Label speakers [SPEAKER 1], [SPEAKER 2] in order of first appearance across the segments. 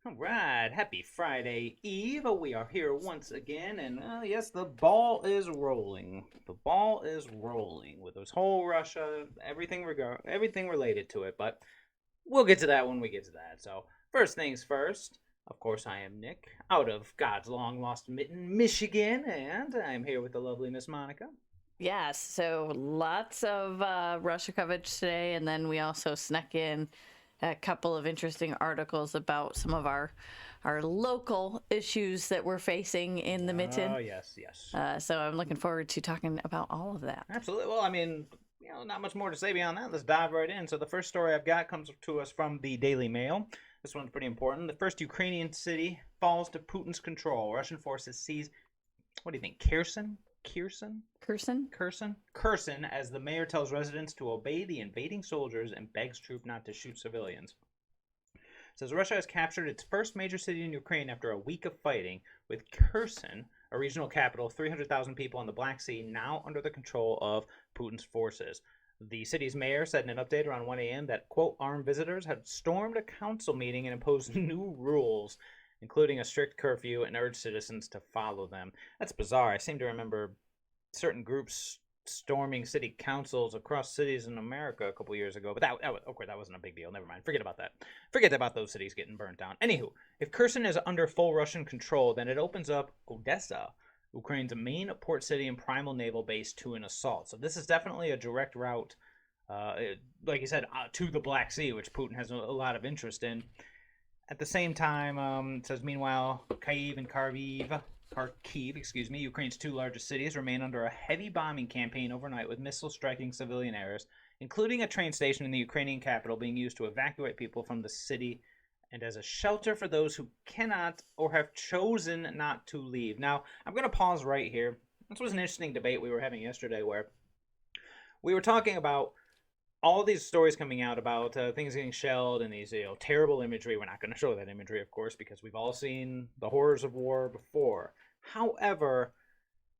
[SPEAKER 1] All right, happy Friday Eve. We are here once again, and yes, the ball is rolling. The ball is rolling with this whole Russia, everything related to it. But we'll get to that when we get to that. So first things first. Of course, I am Nick, out of God's long lost mitten, Michigan, and I'm here with the lovely Miss Monica.
[SPEAKER 2] Yes, so lots of Russia coverage today, and then we also snuck in a couple of interesting articles about some of our local issues that we're facing in the
[SPEAKER 1] Oh
[SPEAKER 2] mitten.
[SPEAKER 1] yes, yes,
[SPEAKER 2] So I'm looking forward to talking about all of that.
[SPEAKER 1] absolutely. Well, I mean, not much more to say beyond that. Let's dive right in. So the first story I've got comes to us from the Daily Mail. This one's pretty important. The first Ukrainian city falls to Putin's control. Russian forces seize, what do you think, Kherson? Kherson?
[SPEAKER 2] Curson?
[SPEAKER 1] Kherson, as the mayor tells residents to obey the invading soldiers and begs troops not to shoot civilians. It says Russia has captured its first major city in Ukraine after a week of fighting, with Kherson, a regional capital of 300,000 people on the Black Sea, now under the control of Putin's forces. The city's mayor said in an update around 1 a.m. that, quote, armed visitors had stormed a council meeting and imposed new rules, including a strict curfew, and urged citizens to follow them. That's bizarre. I seem to remember certain groups storming city councils across cities in America a couple years ago, but okay, that wasn't a big deal. Never mind. Forget about that. Forget about those cities getting burnt down. Anywho, if Kherson is under full Russian control, then it opens up Odessa, Ukraine's main port city and primal naval base, to an assault. So this is definitely a direct route, uh, like you said, to the Black Sea, which Putin has a lot of interest in. At the same time, it says, meanwhile, Kharkiv, excuse me, Ukraine's two largest cities, remain under a heavy bombing campaign overnight, with missiles striking civilian areas, including a train station in the Ukrainian capital being used to evacuate people from the city and as a shelter for those who cannot or have chosen not to leave. Now, I'm going to pause right here. This was an interesting debate we were having yesterday where we were talking about all these stories coming out about things getting shelled and these terrible imagery. We're not going to show that imagery, of course, because we've all seen the horrors of war before. However,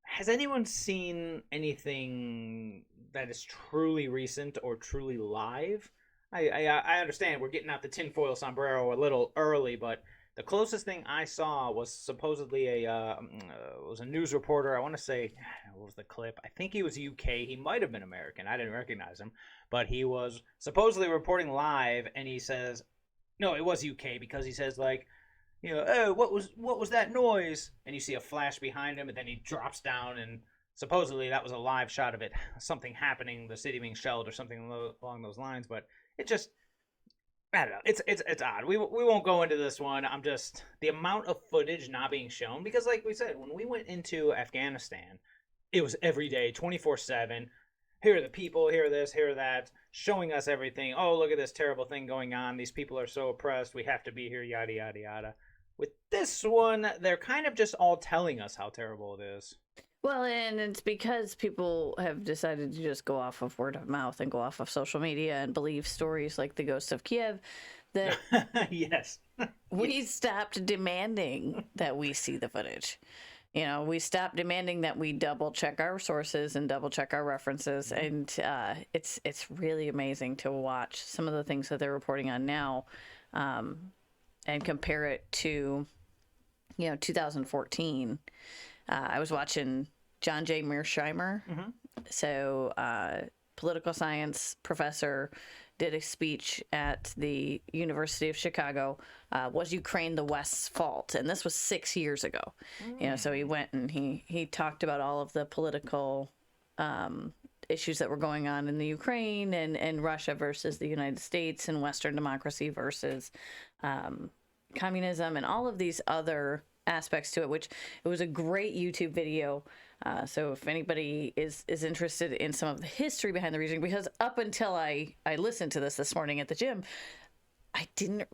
[SPEAKER 1] has anyone seen anything that is truly recent or truly live? I understand we're getting out the tinfoil sombrero a little early, but the closest thing I saw was supposedly was a news reporter. I want to say, what was the clip? I think he was UK. He might have been American. I didn't recognize him, but he was supposedly reporting live, and he says, no, it was UK, because he says, like, oh, what was that noise? And you see a flash behind him, and then he drops down, and supposedly that was a live shot of it, something happening, the city being shelled or something along those lines. But it just, I don't know. It's odd. We won't go into this one. I'm just, the amount of footage not being shown, because like we said, when we went into Afghanistan, it was every day, 24/7. Here are the people, here are this, here are that, showing us everything. Oh, look at this terrible thing going on. These people are so oppressed. We have to be here, yada yada yada. With this one, they're kind of just all telling us how terrible it is.
[SPEAKER 2] Well, and it's because people have decided to just go off of word of mouth and go off of social media and believe stories like the Ghost of Kiev that
[SPEAKER 1] Yes.
[SPEAKER 2] we stopped demanding that we see the footage. We stopped demanding that we double check our sources and double check our references, and it's really amazing to watch some of the things that they're reporting on now, and compare it to 2014. I was watching John J. Mearsheimer,
[SPEAKER 1] Mm-hmm.
[SPEAKER 2] so political science professor, did a speech at the University of Chicago. Was Ukraine the West's fault? And this was 6 years ago. So he went and he talked about all of the political issues that were going on in the Ukraine, and Russia versus the United States, and Western democracy versus communism, and all of these other aspects to it, which it was a great YouTube video. So if anybody is interested in some of the history behind the region, because up until I listened to this morning at the gym, I didn't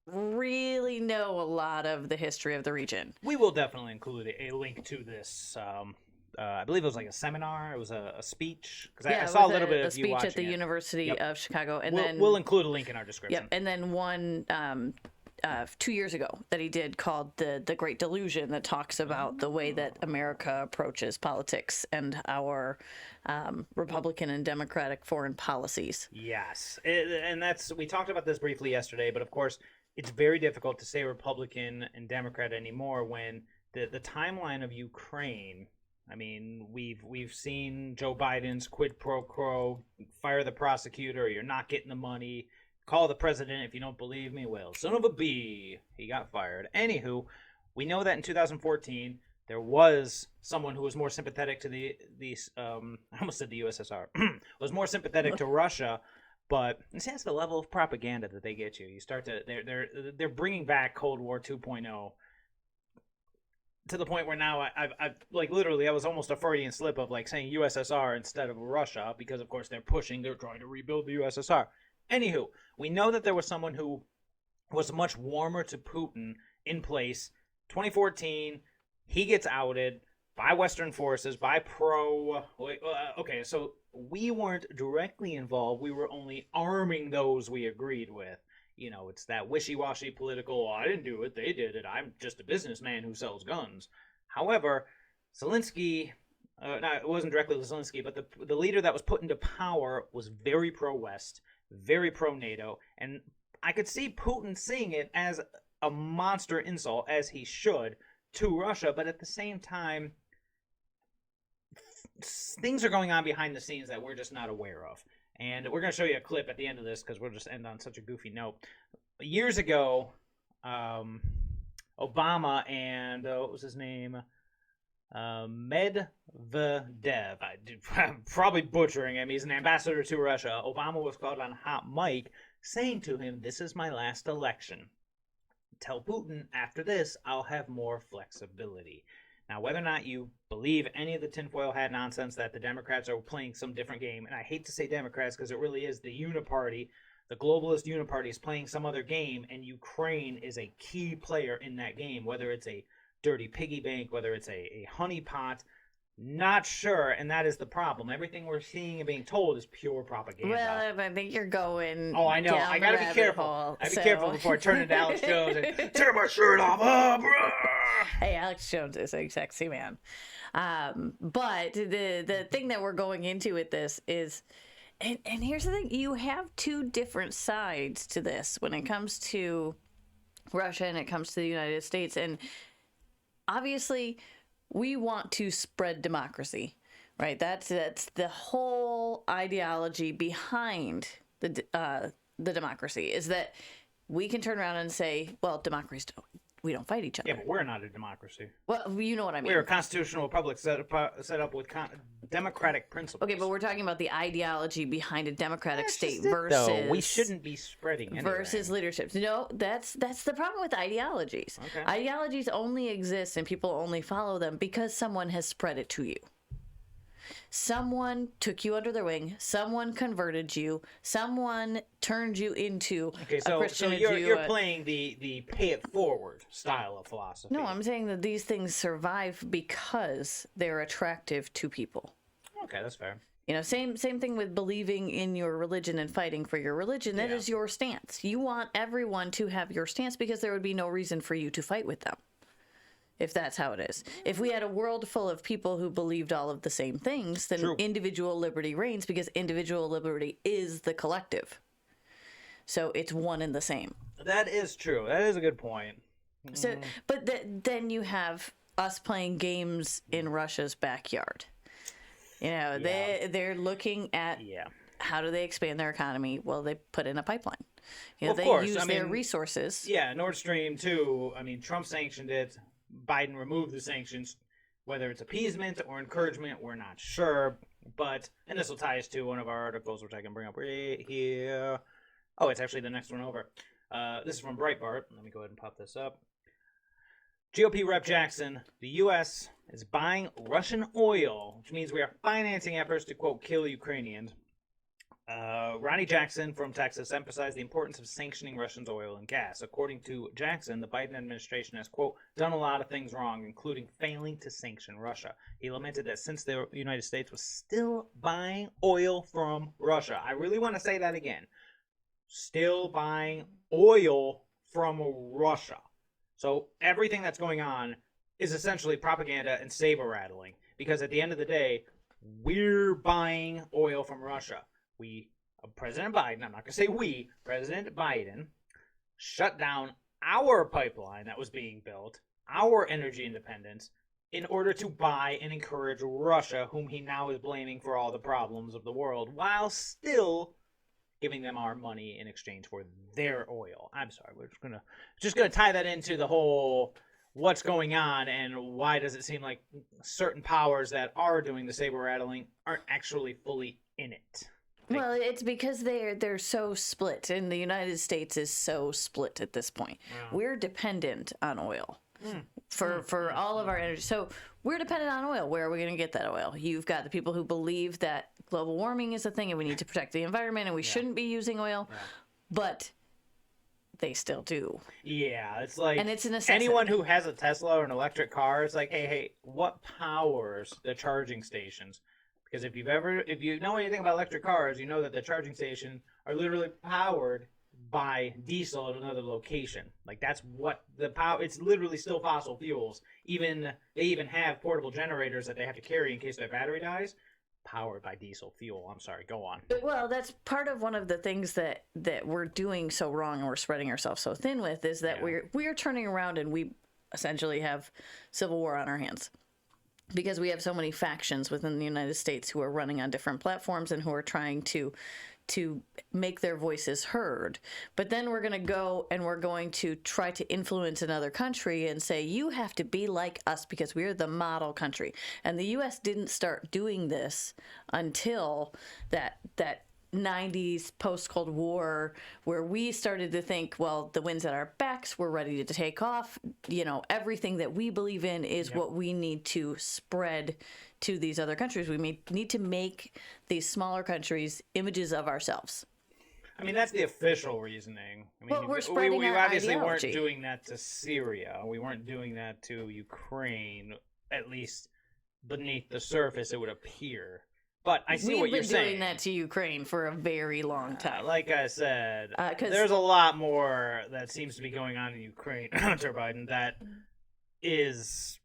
[SPEAKER 2] really know a lot of the history of the region.
[SPEAKER 1] We will definitely include a link to this. I believe it was like a seminar. It was a speech, because I saw a little bit of you
[SPEAKER 2] speech
[SPEAKER 1] watching
[SPEAKER 2] at the
[SPEAKER 1] it.
[SPEAKER 2] University
[SPEAKER 1] Yep.
[SPEAKER 2] of Chicago, and
[SPEAKER 1] We'll include a link in our description.
[SPEAKER 2] Yep, and then one 2 years ago that he did called the Great Delusion, that talks about the way that America approaches politics and our Republican and Democratic foreign policies.
[SPEAKER 1] Yes, and we talked about this briefly yesterday, but of course, it's very difficult to say Republican and Democrat anymore when the timeline of Ukraine. I mean, we've seen Joe Biden's quid pro quo, fire the prosecutor, you're not getting the money, call the president if you don't believe me. Well, son of a b, he got fired. Anywho, we know that in 2014 there was someone who was more sympathetic to the I almost said the USSR was more sympathetic to Russia. But see, that's the level of propaganda that they get you. You start to they're bringing back Cold War 2.0 to the point where now I've like literally I was almost a Freudian slip of like saying USSR instead of Russia because of course they're trying to rebuild the USSR. Anywho, we know that there was someone who was much warmer to Putin in place. 2014, he gets outed by Western forces, by okay, so we weren't directly involved. We were only arming those we agreed with. You know, it's that wishy-washy political, I didn't do it, they did it, I'm just a businessman who sells guns. However, Zelensky, no, it wasn't directly Zelensky, but the leader that was put into power was very pro-West, very pro-NATO, and I could see Putin seeing it as a monster insult, as he should, to Russia, but at the same time, things are going on behind the scenes that we're just not aware of. And we're going to show you a clip at the end of this because we'll just end on such a goofy note. Years ago, Obama and, what was his name? Medvedev. I'm probably butchering him. He's an ambassador to Russia. Obama was called on hot mic saying to him, "This is my last election. Tell Putin after this, I'll have more flexibility." Now, whether or not you believe any of the tinfoil hat nonsense that the Democrats are playing some different game, and I hate to say Democrats because it really is the uniparty, the globalist uniparty is playing some other game, and Ukraine is a key player in that game, whether it's a dirty piggy bank, whether it's a honeypot, not sure, and that is the problem. Everything we're seeing and being told is pure propaganda.
[SPEAKER 2] Well, I think you're going.
[SPEAKER 1] Oh, I know. I gotta be careful. I gotta be careful before I turn into Alex Jones and tear my shirt off.
[SPEAKER 2] Hey, Alex Jones is a sexy man. But the thing that we're going into with this is, and here's the thing: you have two different sides to this when it comes to Russia and it comes to the United States, and obviously we want to spread democracy, right? That's the whole ideology behind the democracy, is that we can turn around and say, well, democracies we don't fight each other.
[SPEAKER 1] Yeah, but we're not a democracy.
[SPEAKER 2] Well, you know what I mean.
[SPEAKER 1] We're a constitutional republic set up with democratic principles.
[SPEAKER 2] Okay, but we're talking about the ideology behind a democratic state
[SPEAKER 1] versus.
[SPEAKER 2] versus.
[SPEAKER 1] We shouldn't be spreading anything.
[SPEAKER 2] Versus leadership. No, that's the problem with ideologies.
[SPEAKER 1] Okay.
[SPEAKER 2] Ideologies only exist and people only follow them because someone has spread it to you. Someone took you under their wing. Someone converted you. Someone turned you into a Christian.
[SPEAKER 1] So you're playing the pay it forward style of philosophy.
[SPEAKER 2] No, I'm saying that these things survive because they're attractive to people.
[SPEAKER 1] Okay, that's fair.
[SPEAKER 2] You know, same thing with believing in your religion and fighting for your religion. That is your stance. You want everyone to have your stance because there would be no reason for you to fight with them. If that's how it is. If we had a world full of people who believed all of the same things, then individual liberty reigns because individual liberty is the collective. So it's one and the same.
[SPEAKER 1] That is true. That is a good point.
[SPEAKER 2] So, but then you have us playing games in Russia's backyard. You know, they're looking at how do they expand their economy? Well, they put in a pipeline. You know, they use their resources.
[SPEAKER 1] Yeah, Nord Stream 2, I mean, Trump sanctioned it. Biden removed the sanctions. Whether it's appeasement or encouragement, we're not sure. But, and this will tie us to one of our articles, which I can bring up right here. Oh, it's actually the next one over. This is from Breitbart. Let me go ahead and pop this up. GOP Rep Jackson, the U.S. is buying Russian oil, which means we are financing efforts to, quote, kill Ukrainians. Ronnie Jackson from Texas emphasized the importance of sanctioning Russia's oil and gas. According to Jackson, the Biden administration has, quote, done a lot of things wrong, including failing to sanction Russia. He lamented that since the United States was still buying oil from Russia, I really want to say that again, still buying oil from Russia. So everything that's going on is essentially propaganda and saber-rattling, because at the end of the day, we're buying oil from Russia. President Biden, I'm not going to say we, President Biden shut down our pipeline that was being built, our energy independence, in order to buy and encourage Russia, whom he now is blaming for all the problems of the world, while still giving them our money in exchange for their oil. I'm sorry, we're just gonna tie that into the whole what's going on and why does it seem like certain powers that are doing the saber rattling aren't actually fully in it.
[SPEAKER 2] Well, it's because they're so split, and the United States is so split at this point.
[SPEAKER 1] Wow.
[SPEAKER 2] We're dependent on oil for all of our energy. So we're dependent on oil. Where are we going to get that oil? You've got the people who believe that global warming is a thing, and we need to protect the environment, and we shouldn't be using oil, but they still do.
[SPEAKER 1] Yeah, it's like,
[SPEAKER 2] and it's a necessity.
[SPEAKER 1] Anyone who has a Tesla or an electric car, it's like, hey, what powers the charging stations? Because if you know anything about electric cars, you know that the charging stations are literally powered by diesel at another location. Like, that's what the power. It's literally still fossil fuels. They even have portable generators that they have to carry in case their battery dies, powered by diesel fuel. I'm sorry, go on.
[SPEAKER 2] Well, that's part of one of the things that we're doing so wrong and we're spreading ourselves so thin with is that we're turning around and we essentially have civil war on our hands. Because we have so many factions within the United States who are running on different platforms and who are trying to make their voices heard. But then we're going to go and we're going to try to influence another country and say, you have to be like us because we're the model country. And the U.S. didn't start doing this until that 90s post-Cold War, where we started to think, well, the wind's at our backs, we're ready to take off. You know, everything that we believe in is what we need to spread to these other countries. We need to make these smaller countries images of ourselves.
[SPEAKER 1] I mean, that's the official reasoning. I mean,
[SPEAKER 2] well, we're spreading
[SPEAKER 1] we
[SPEAKER 2] our
[SPEAKER 1] obviously
[SPEAKER 2] ideology.
[SPEAKER 1] weren't doing that to Syria. We weren't doing that to Ukraine, at least beneath the surface, it would appear. But I see what you're saying.
[SPEAKER 2] We've been doing that to Ukraine for a very long time.
[SPEAKER 1] Like I said, there's a lot more that seems to be going on in Ukraine, Hunter Biden, that is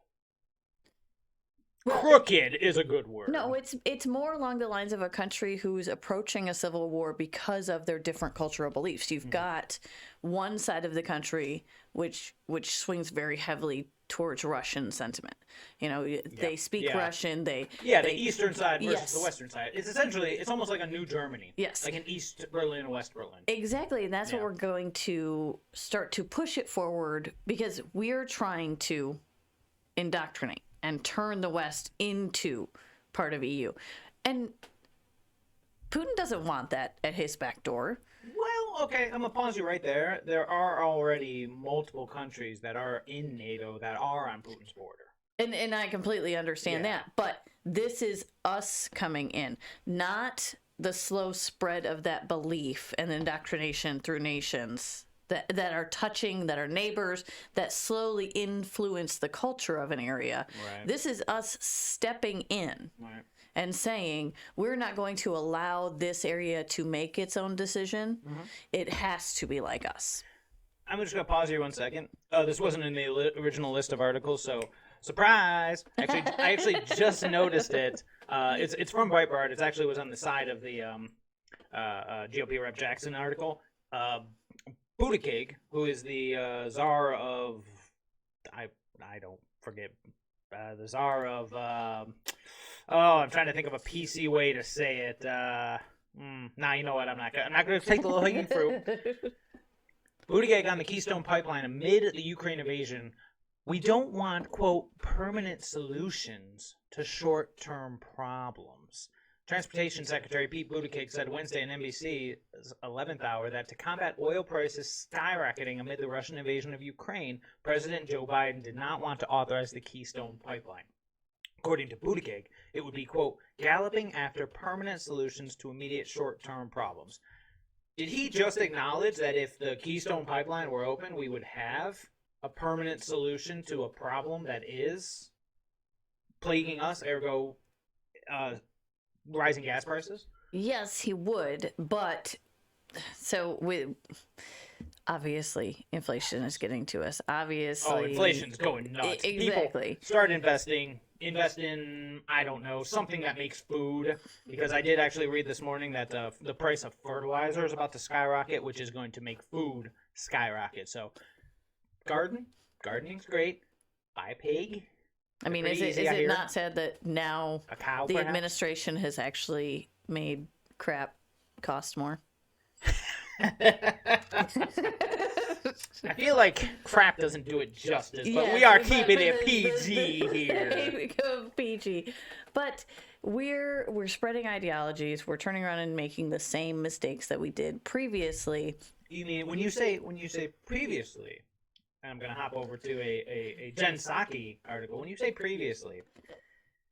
[SPEAKER 1] crooked is a good word.
[SPEAKER 2] No, it's more along the lines of a country who's approaching a civil war because of their different cultural beliefs. You've got one side of the country which swings very heavily towards Russian sentiment. You know, they speak Russian. The
[SPEAKER 1] eastern side versus the western side. It's almost like a new Germany.
[SPEAKER 2] Yes.
[SPEAKER 1] Like an East Berlin and West Berlin.
[SPEAKER 2] Exactly. And that's what we're going to start to push it forward because we're trying to indoctrinate and turn the West into part of EU. And Putin doesn't want that at his back door.
[SPEAKER 1] Well, okay, I'm going to pause you right there. There are already multiple countries that are in NATO that are on Putin's border.
[SPEAKER 2] And I completely understand that. But this is us coming in, not the slow spread of that belief and indoctrination through nations that are touching, that are neighbors, that slowly influence the culture of an area. Right. This is us stepping in and saying, we're not going to allow this area to make its own decision. It has to be like us.
[SPEAKER 1] I'm just going to pause here 1 second. This wasn't in the original list of articles, so surprise! I actually just noticed it. It's from Breitbart. It actually was on the side of the GOP Rep Jackson article. Buttigieg, who is the czar of, I don't forget, the czar of, I'm trying to think of a PC way to say it. You know what? I'm not going to take the low-hanging fruit. Buttigieg on the Keystone Pipeline amid the Ukraine invasion. We don't want, quote, permanent solutions to short-term problems. Transportation Secretary Pete Buttigieg said Wednesday in NBC's 11th hour that to combat oil prices skyrocketing amid the Russian invasion of Ukraine, President Joe Biden did not want to authorize the Keystone Pipeline. According to Buttigieg, it would be, quote, galloping after permanent solutions to immediate short-term problems. Did he just acknowledge that if the Keystone Pipeline were open, we would have a permanent solution to a problem that is plaguing us, ergo rising gas prices?
[SPEAKER 2] Yes, he would, but obviously inflation is getting to us. Obviously,
[SPEAKER 1] inflation's going nuts.
[SPEAKER 2] Exactly.
[SPEAKER 1] People start investing invest in, I don't know, something that makes food. Because I did actually read this morning that the price of fertilizer is about to skyrocket, which is going to make food skyrocket. So, gardening's great. Buy a pig.
[SPEAKER 2] I mean, is it not sad that now
[SPEAKER 1] A cow,
[SPEAKER 2] the
[SPEAKER 1] perhaps?
[SPEAKER 2] administration has actually made crap cost more?
[SPEAKER 1] I feel like crap doesn't do it justice, but we are keeping it PG here.
[SPEAKER 2] We go PG, but we're spreading ideologies. We're turning around and making the same mistakes that we did previously.
[SPEAKER 1] You mean when you say previously? I'm gonna hop over to a Jen Psaki article. When you say previously,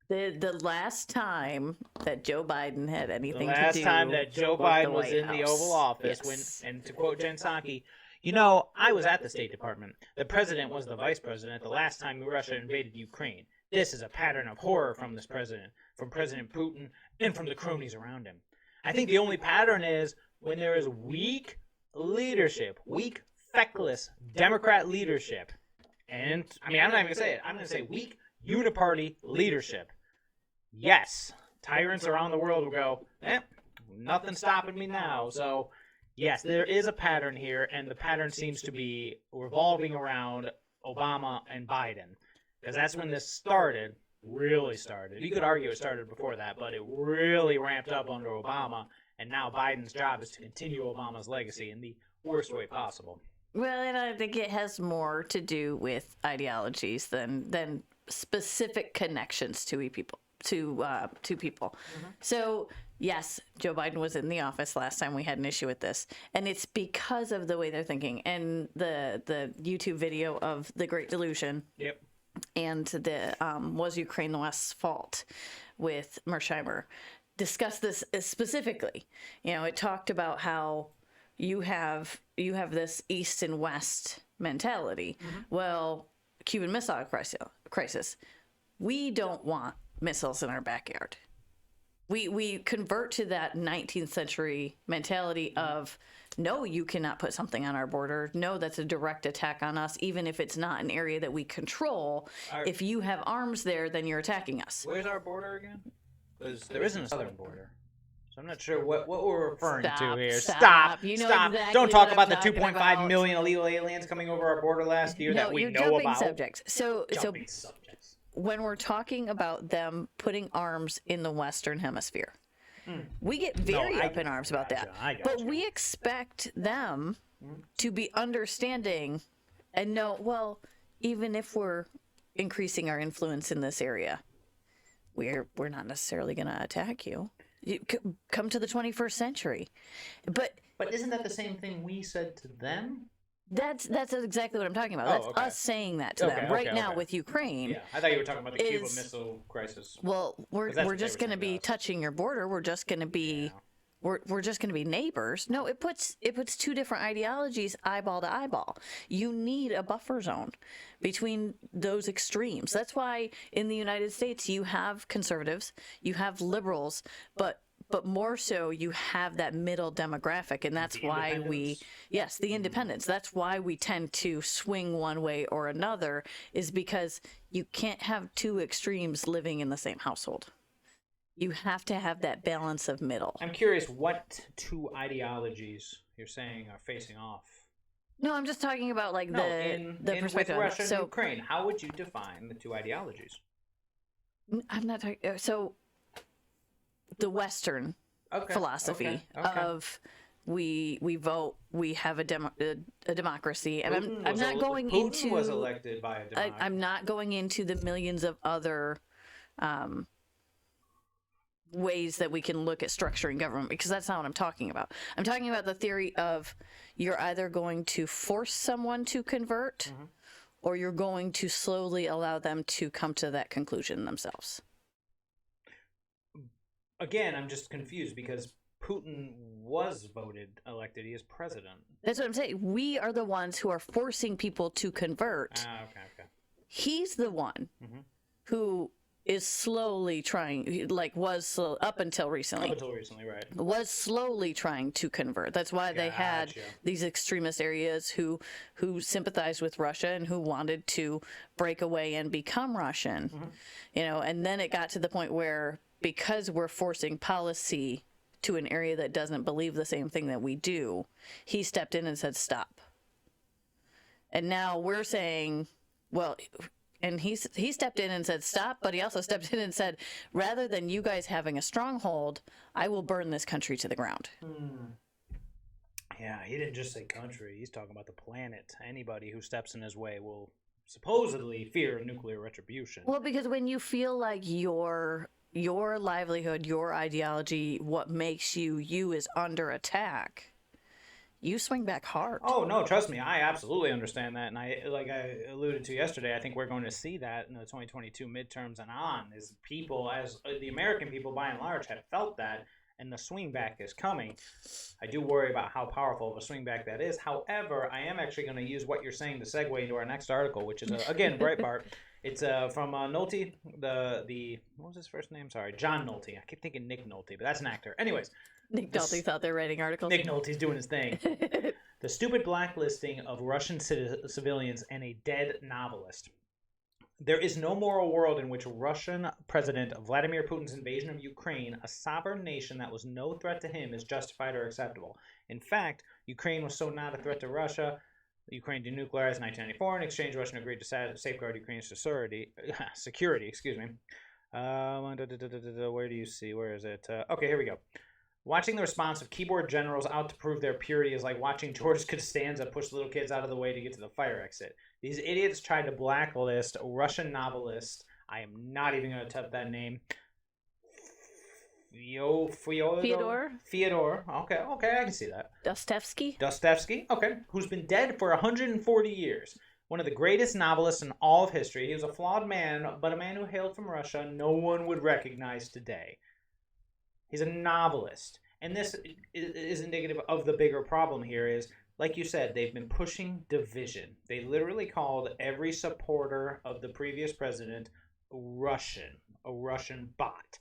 [SPEAKER 2] the last time that Joe Biden had anything to do,
[SPEAKER 1] last time that Joe Biden was in the Oval Office,
[SPEAKER 2] yes.
[SPEAKER 1] and to quote Jen Psaki, I was at the State Department. The president was the vice president the last time Russia invaded Ukraine. This is a pattern of horror from this president, from President Putin, and from the cronies around him. I think the only pattern is when there is weak leadership, weak, feckless Democrat leadership. And, I'm not even going to say it. I'm going to say weak uniparty leadership. Yes, tyrants around the world will go, nothing's stopping me now. So, yes, there is a pattern here, and the pattern seems to be revolving around Obama and Biden. Because that's when this really started. You could argue it started before that, but it really ramped up under Obama, and now Biden's job is to continue Obama's legacy in the worst way possible.
[SPEAKER 2] Well, and I think it has more to do with ideologies than specific connections to people. Mm-hmm. So yes, Joe Biden was in the office last time we had an issue with this, and it's because of the way they're thinking and the YouTube video of the Great Delusion.
[SPEAKER 1] Yep.
[SPEAKER 2] And the was Ukraine the West's fault with Mersheimer discussed this specifically. It talked about how you have this East and West mentality. Mm-hmm. Well, Cuban Missile Crisis. We don't want missiles in our backyard. We convert to that 19th century mentality of, no, you cannot put something on our border. No, that's a direct attack on us, even if it's not an area that we control. If you have arms there, then you're attacking us.
[SPEAKER 1] Where's our border again? Because there isn't a southern border. So I'm not sure what we're referring to here. Stop.
[SPEAKER 2] You know
[SPEAKER 1] Stop.
[SPEAKER 2] exactly
[SPEAKER 1] Don't talk
[SPEAKER 2] what
[SPEAKER 1] about
[SPEAKER 2] I'm
[SPEAKER 1] the
[SPEAKER 2] talking
[SPEAKER 1] 2.5
[SPEAKER 2] about.
[SPEAKER 1] million illegal aliens coming over our border last year that we
[SPEAKER 2] you're
[SPEAKER 1] know
[SPEAKER 2] jumping
[SPEAKER 1] about.
[SPEAKER 2] Subjects. So
[SPEAKER 1] Subjects.
[SPEAKER 2] when we're talking about them putting arms in the Western Hemisphere, we get very up in arms about that. But we expect them to be understanding and know, well, even if we're increasing our influence in this area, we're not necessarily going to attack you. You come to the 21st century. But
[SPEAKER 1] isn't that the same thing we said to them?
[SPEAKER 2] That's exactly what I'm talking about. That's us saying that to them right now with Ukraine.
[SPEAKER 1] Yeah, I thought you were talking about the Cuban Missile Crisis.
[SPEAKER 2] Well, we're just going to be touching your border. We're just going to be we're just going to be neighbors. No, it puts two different ideologies eyeball to eyeball. You need a buffer zone between those extremes. That's why in the United States you have conservatives, you have liberals, but more so you have that middle demographic, and that's why the independents. That's why we tend to swing one way or another, is because you can't have two extremes living in the same household. You have to have that balance of middle.
[SPEAKER 1] I'm curious what two ideologies you're saying are facing off.
[SPEAKER 2] No, I'm just talking about the perspective.
[SPEAKER 1] With Russia and Ukraine, how would you define the two ideologies?
[SPEAKER 2] I'm not talking. So the Western philosophy of we vote, we have a democracy, and I'm not going into.
[SPEAKER 1] Putin was elected by a democracy.
[SPEAKER 2] I'm not going into the millions of other ways that we can look at structuring government, because that's not what I'm talking about. I'm talking about the theory of you're either going to force someone to convert, or you're going to slowly allow them to come to that conclusion themselves.
[SPEAKER 1] Again, I'm just confused because Putin was elected. He is president.
[SPEAKER 2] That's what I'm saying. We are the ones who are forcing people to convert.
[SPEAKER 1] Okay.
[SPEAKER 2] He's the one who is slowly trying, up until recently.
[SPEAKER 1] Up until recently, right.
[SPEAKER 2] Was slowly trying to convert. That's why they had these extremist areas who sympathized with Russia and who wanted to break away and become Russian. And then it got to the point where, because we're forcing policy to an area that doesn't believe the same thing that we do, he stepped in and said, stop. And now we're saying, well, and he stepped in and said, stop, but he also stepped in and said, rather than you guys having a stronghold, I will burn this country to the ground.
[SPEAKER 1] Yeah, he didn't just say country. He's talking about the planet. Anybody who steps in his way will supposedly fear nuclear retribution.
[SPEAKER 2] Well, because when you feel like your livelihood, your ideology, what makes you is under attack, you swing back hard.
[SPEAKER 1] Oh, no, trust me. I absolutely understand that. And like I alluded to yesterday, I think we're going to see that in the 2022 midterms and on, is people, as the American people by and large, have felt that, and the swing back is coming. I do worry about how powerful of a swing back that is. However, I am actually going to use what you're saying to segue into our next article, which is, again, Breitbart. It's from Nolte, the what was his first name? Sorry, John Nolte. I keep thinking Nick Nolte, but that's an actor. Anyways.
[SPEAKER 2] Nick Nolte's out there writing articles.
[SPEAKER 1] Nick Nolte's doing his thing. The stupid blacklisting of Russian civilians and a dead novelist. There is no moral world in which Russian President Vladimir Putin's invasion of Ukraine, a sovereign nation that was no threat to him, is justified or acceptable. In fact, Ukraine was so not a threat to Russia, Ukraine denuclearized in 1994. In exchange, Russia agreed to safeguard Ukraine's security. Excuse me. Where do you see? Where is it? Okay, here we go. Watching the response of keyboard generals out to prove their purity is like watching George Costanza push little kids out of the way to get to the fire exit. These idiots tried to blacklist a Russian novelist. I am not even going to type that name. Fyodor? Okay, I can see that.
[SPEAKER 2] Dostoevsky?
[SPEAKER 1] Okay, who's been dead for 140 years. One of the greatest novelists in all of history. He was a flawed man, but a man who hailed from Russia no one would recognize today. He's a novelist. And this is indicative of the bigger problem here is, like you said, they've been pushing division. They literally called every supporter of the previous president Russian, a Russian bot.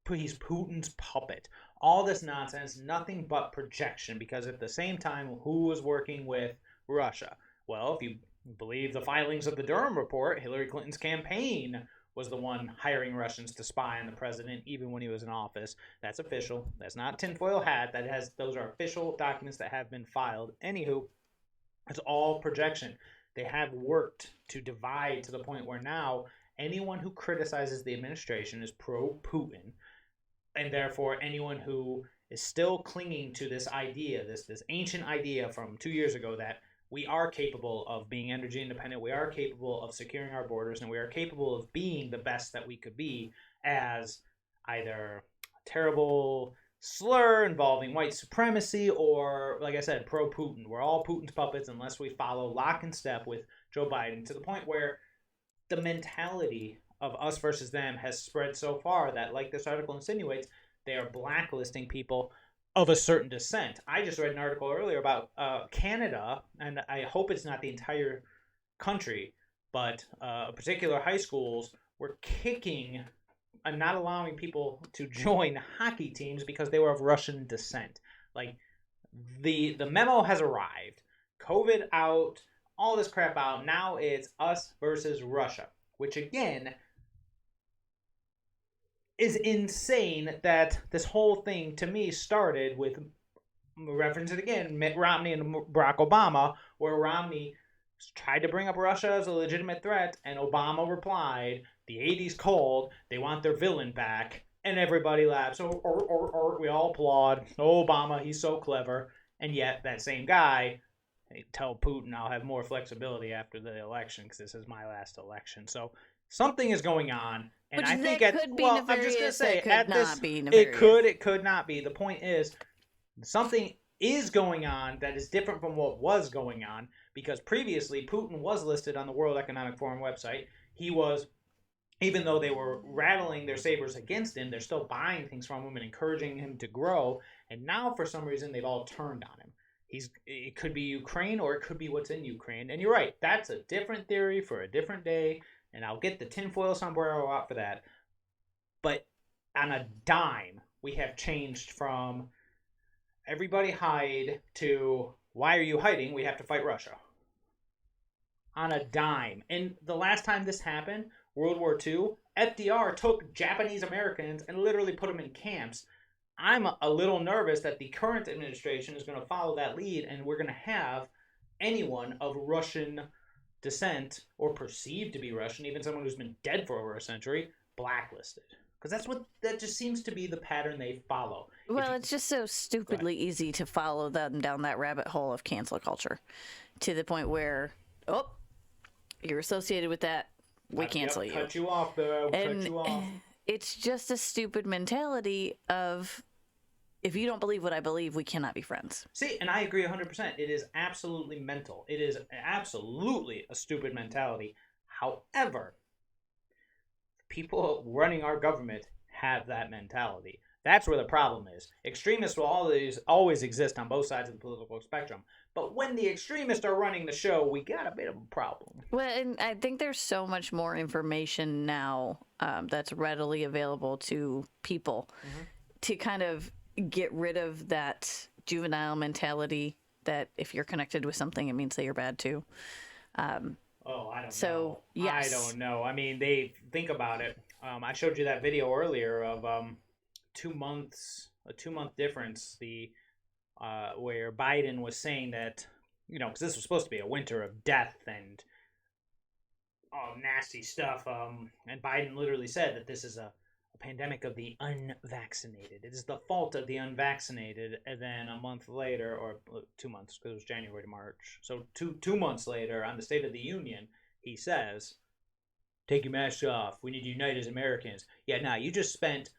[SPEAKER 1] He's Putin's puppet. All this nonsense, nothing but projection, because at the same time, who was working with Russia? Well, if you believe the filings of the Durham report, Hillary Clinton's campaign was the one hiring Russians to spy on the president even when he was in office. That's official. That's not tinfoil hat. Those are official documents that have been filed. Anywho, it's all projection. They have worked to divide to the point where now anyone who criticizes the administration is pro-Putin, and therefore anyone who is still clinging to this idea, this ancient idea from 2 years ago that we are capable of being energy independent, we are capable of securing our borders, and we are capable of being the best that we could be, as either a terrible slur involving white supremacy or, like I said, pro-Putin. We're all Putin's puppets unless we follow lock and step with Joe Biden, to the point where the mentality of us versus them has spread so far that, like this article insinuates, they are blacklisting people of a certain descent. I just read an article earlier about Canada, and I hope it's not the entire country, but particular high schools were kicking and not allowing people to join hockey teams because they were of Russian descent. Like, the memo has arrived. COVID out, all this crap out. Now it's us versus Russia, which again is insane that this whole thing, to me, started with, reference it again, Mitt Romney and Barack Obama, where Romney tried to bring up Russia as a legitimate threat, and Obama replied, the 80s cold, they want their villain back, and everybody laughs. We all applaud. Oh, Obama, he's so clever. And yet, that same guy, they tell Putin, I'll have more flexibility after the election, because this is my last election. So something is going on. And
[SPEAKER 2] Which
[SPEAKER 1] I think
[SPEAKER 2] I'm just gonna say
[SPEAKER 1] it could not be. The point is, something is going on that is different from what was going on, because previously Putin was listed on the World Economic Forum website. He was, even though they were rattling their sabers against him, they're still buying things from him and encouraging him to grow. And now, for some reason, they've all turned on him. It could be Ukraine, or it could be what's in Ukraine. And you're right, that's a different theory for a different day. and I'll get the tinfoil sombrero out for that. But on a dime, we have changed from everybody hide to why are you hiding? We have to fight Russia. On a dime. And the last time this happened, World War II, FDR took Japanese Americans and literally put them in camps. I'm a little nervous that the current administration is going to follow that lead, and we're going to have anyone of Russian descent or perceived to be Russian, even someone who's been dead for over a century, blacklisted. Because that just seems to be the pattern they follow.
[SPEAKER 2] Well, it's just so stupidly easy to follow them down that rabbit hole of cancel culture to the point where, oh, you're associated with that, we cancel you.
[SPEAKER 1] Cut you off, though. Cut you off.
[SPEAKER 2] It's just a stupid mentality of, if you don't believe what I believe, we cannot be friends.
[SPEAKER 1] See, and I agree 100%. It is absolutely mental. It is absolutely a stupid mentality. However, people running our government have that mentality. That's where the problem is. Extremists will always exist on both sides of the political spectrum. But when the extremists are running the show, we got a bit of a problem.
[SPEAKER 2] Well, and I think there's so much more information now that's readily available to people to kind of get rid of that juvenile mentality that if you're connected with something, it means that you're bad too.
[SPEAKER 1] I don't know.
[SPEAKER 2] So, yes.
[SPEAKER 1] I don't know. I mean, they think about it. I showed you that video earlier of a 2-month difference. Where Biden was saying that, because this was supposed to be a winter of death and nasty stuff. And Biden literally said that this is a pandemic of the unvaccinated. It is the fault of the unvaccinated. And then a month later, or 2 months, because it was January to March. So two months later, on the State of the Union, he says, take your mask off. We need to unite as Americans. Yeah, now you just spent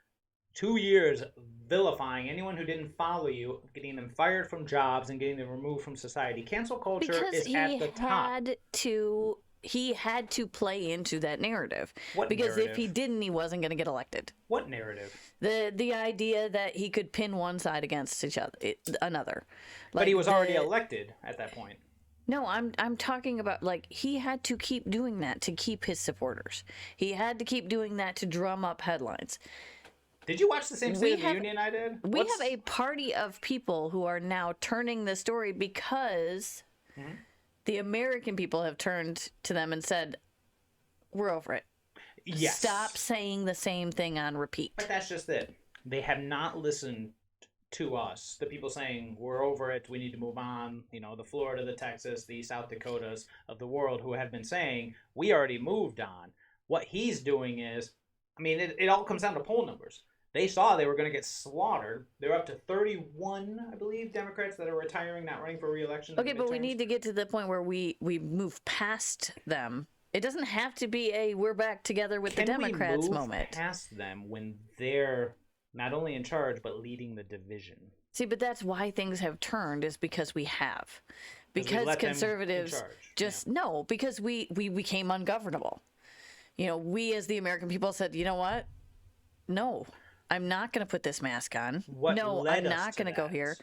[SPEAKER 1] 2 years vilifying anyone who didn't follow you, getting them fired from jobs and getting them removed from society. Cancel culture is at the top.
[SPEAKER 2] He had to play into that narrative.
[SPEAKER 1] What
[SPEAKER 2] because
[SPEAKER 1] narrative?
[SPEAKER 2] If he didn't, he wasn't going to get elected.
[SPEAKER 1] What narrative?
[SPEAKER 2] The idea that he could pin one side against another.
[SPEAKER 1] But he was already elected at that point.
[SPEAKER 2] No, I'm talking about, he had to keep doing that to keep his supporters. He had to keep doing that to drum up headlines.
[SPEAKER 1] Did you watch the same State of the Union I did?
[SPEAKER 2] We have a party of people who are now turning the story because the American people have turned to them and said, we're over it.
[SPEAKER 1] Yes.
[SPEAKER 2] Stop saying the same thing on repeat.
[SPEAKER 1] But that's just it. They have not listened to us. The people saying, we're over it, we need to move on. The Florida, the Texas, the South Dakotas of the world who have been saying, we already moved on. What he's doing is, it all comes down to poll numbers. They saw they were going to get slaughtered. They're up to 31, I believe, Democrats that are retiring, not running for re-election.
[SPEAKER 2] Okay, but we need to get to the point where we move past them. It doesn't have to be a we're back together with the Democrats moment.
[SPEAKER 1] Past them when they're not only in charge, but leading the division.
[SPEAKER 2] See, but that's why things have turned, is because we have. Because conservatives because we became ungovernable. We as the American people said, you know what? No. I'm not going to put this mask on. I'm not going to go here.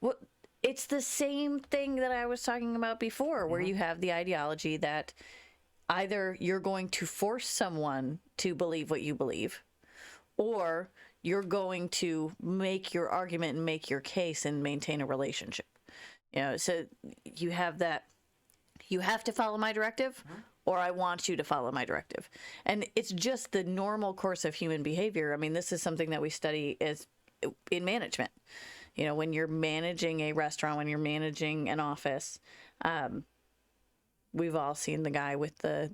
[SPEAKER 2] Well, it's the same thing that I was talking about before, where you have the ideology that either you're going to force someone to believe what you believe, or you're going to make your argument and make your case and maintain a relationship. So you have that. You have to follow my directive, or I want you to follow my directive. And it's just the normal course of human behavior. This is something that we study in management. When you're managing a restaurant, when you're managing an office, we've all seen the guy with the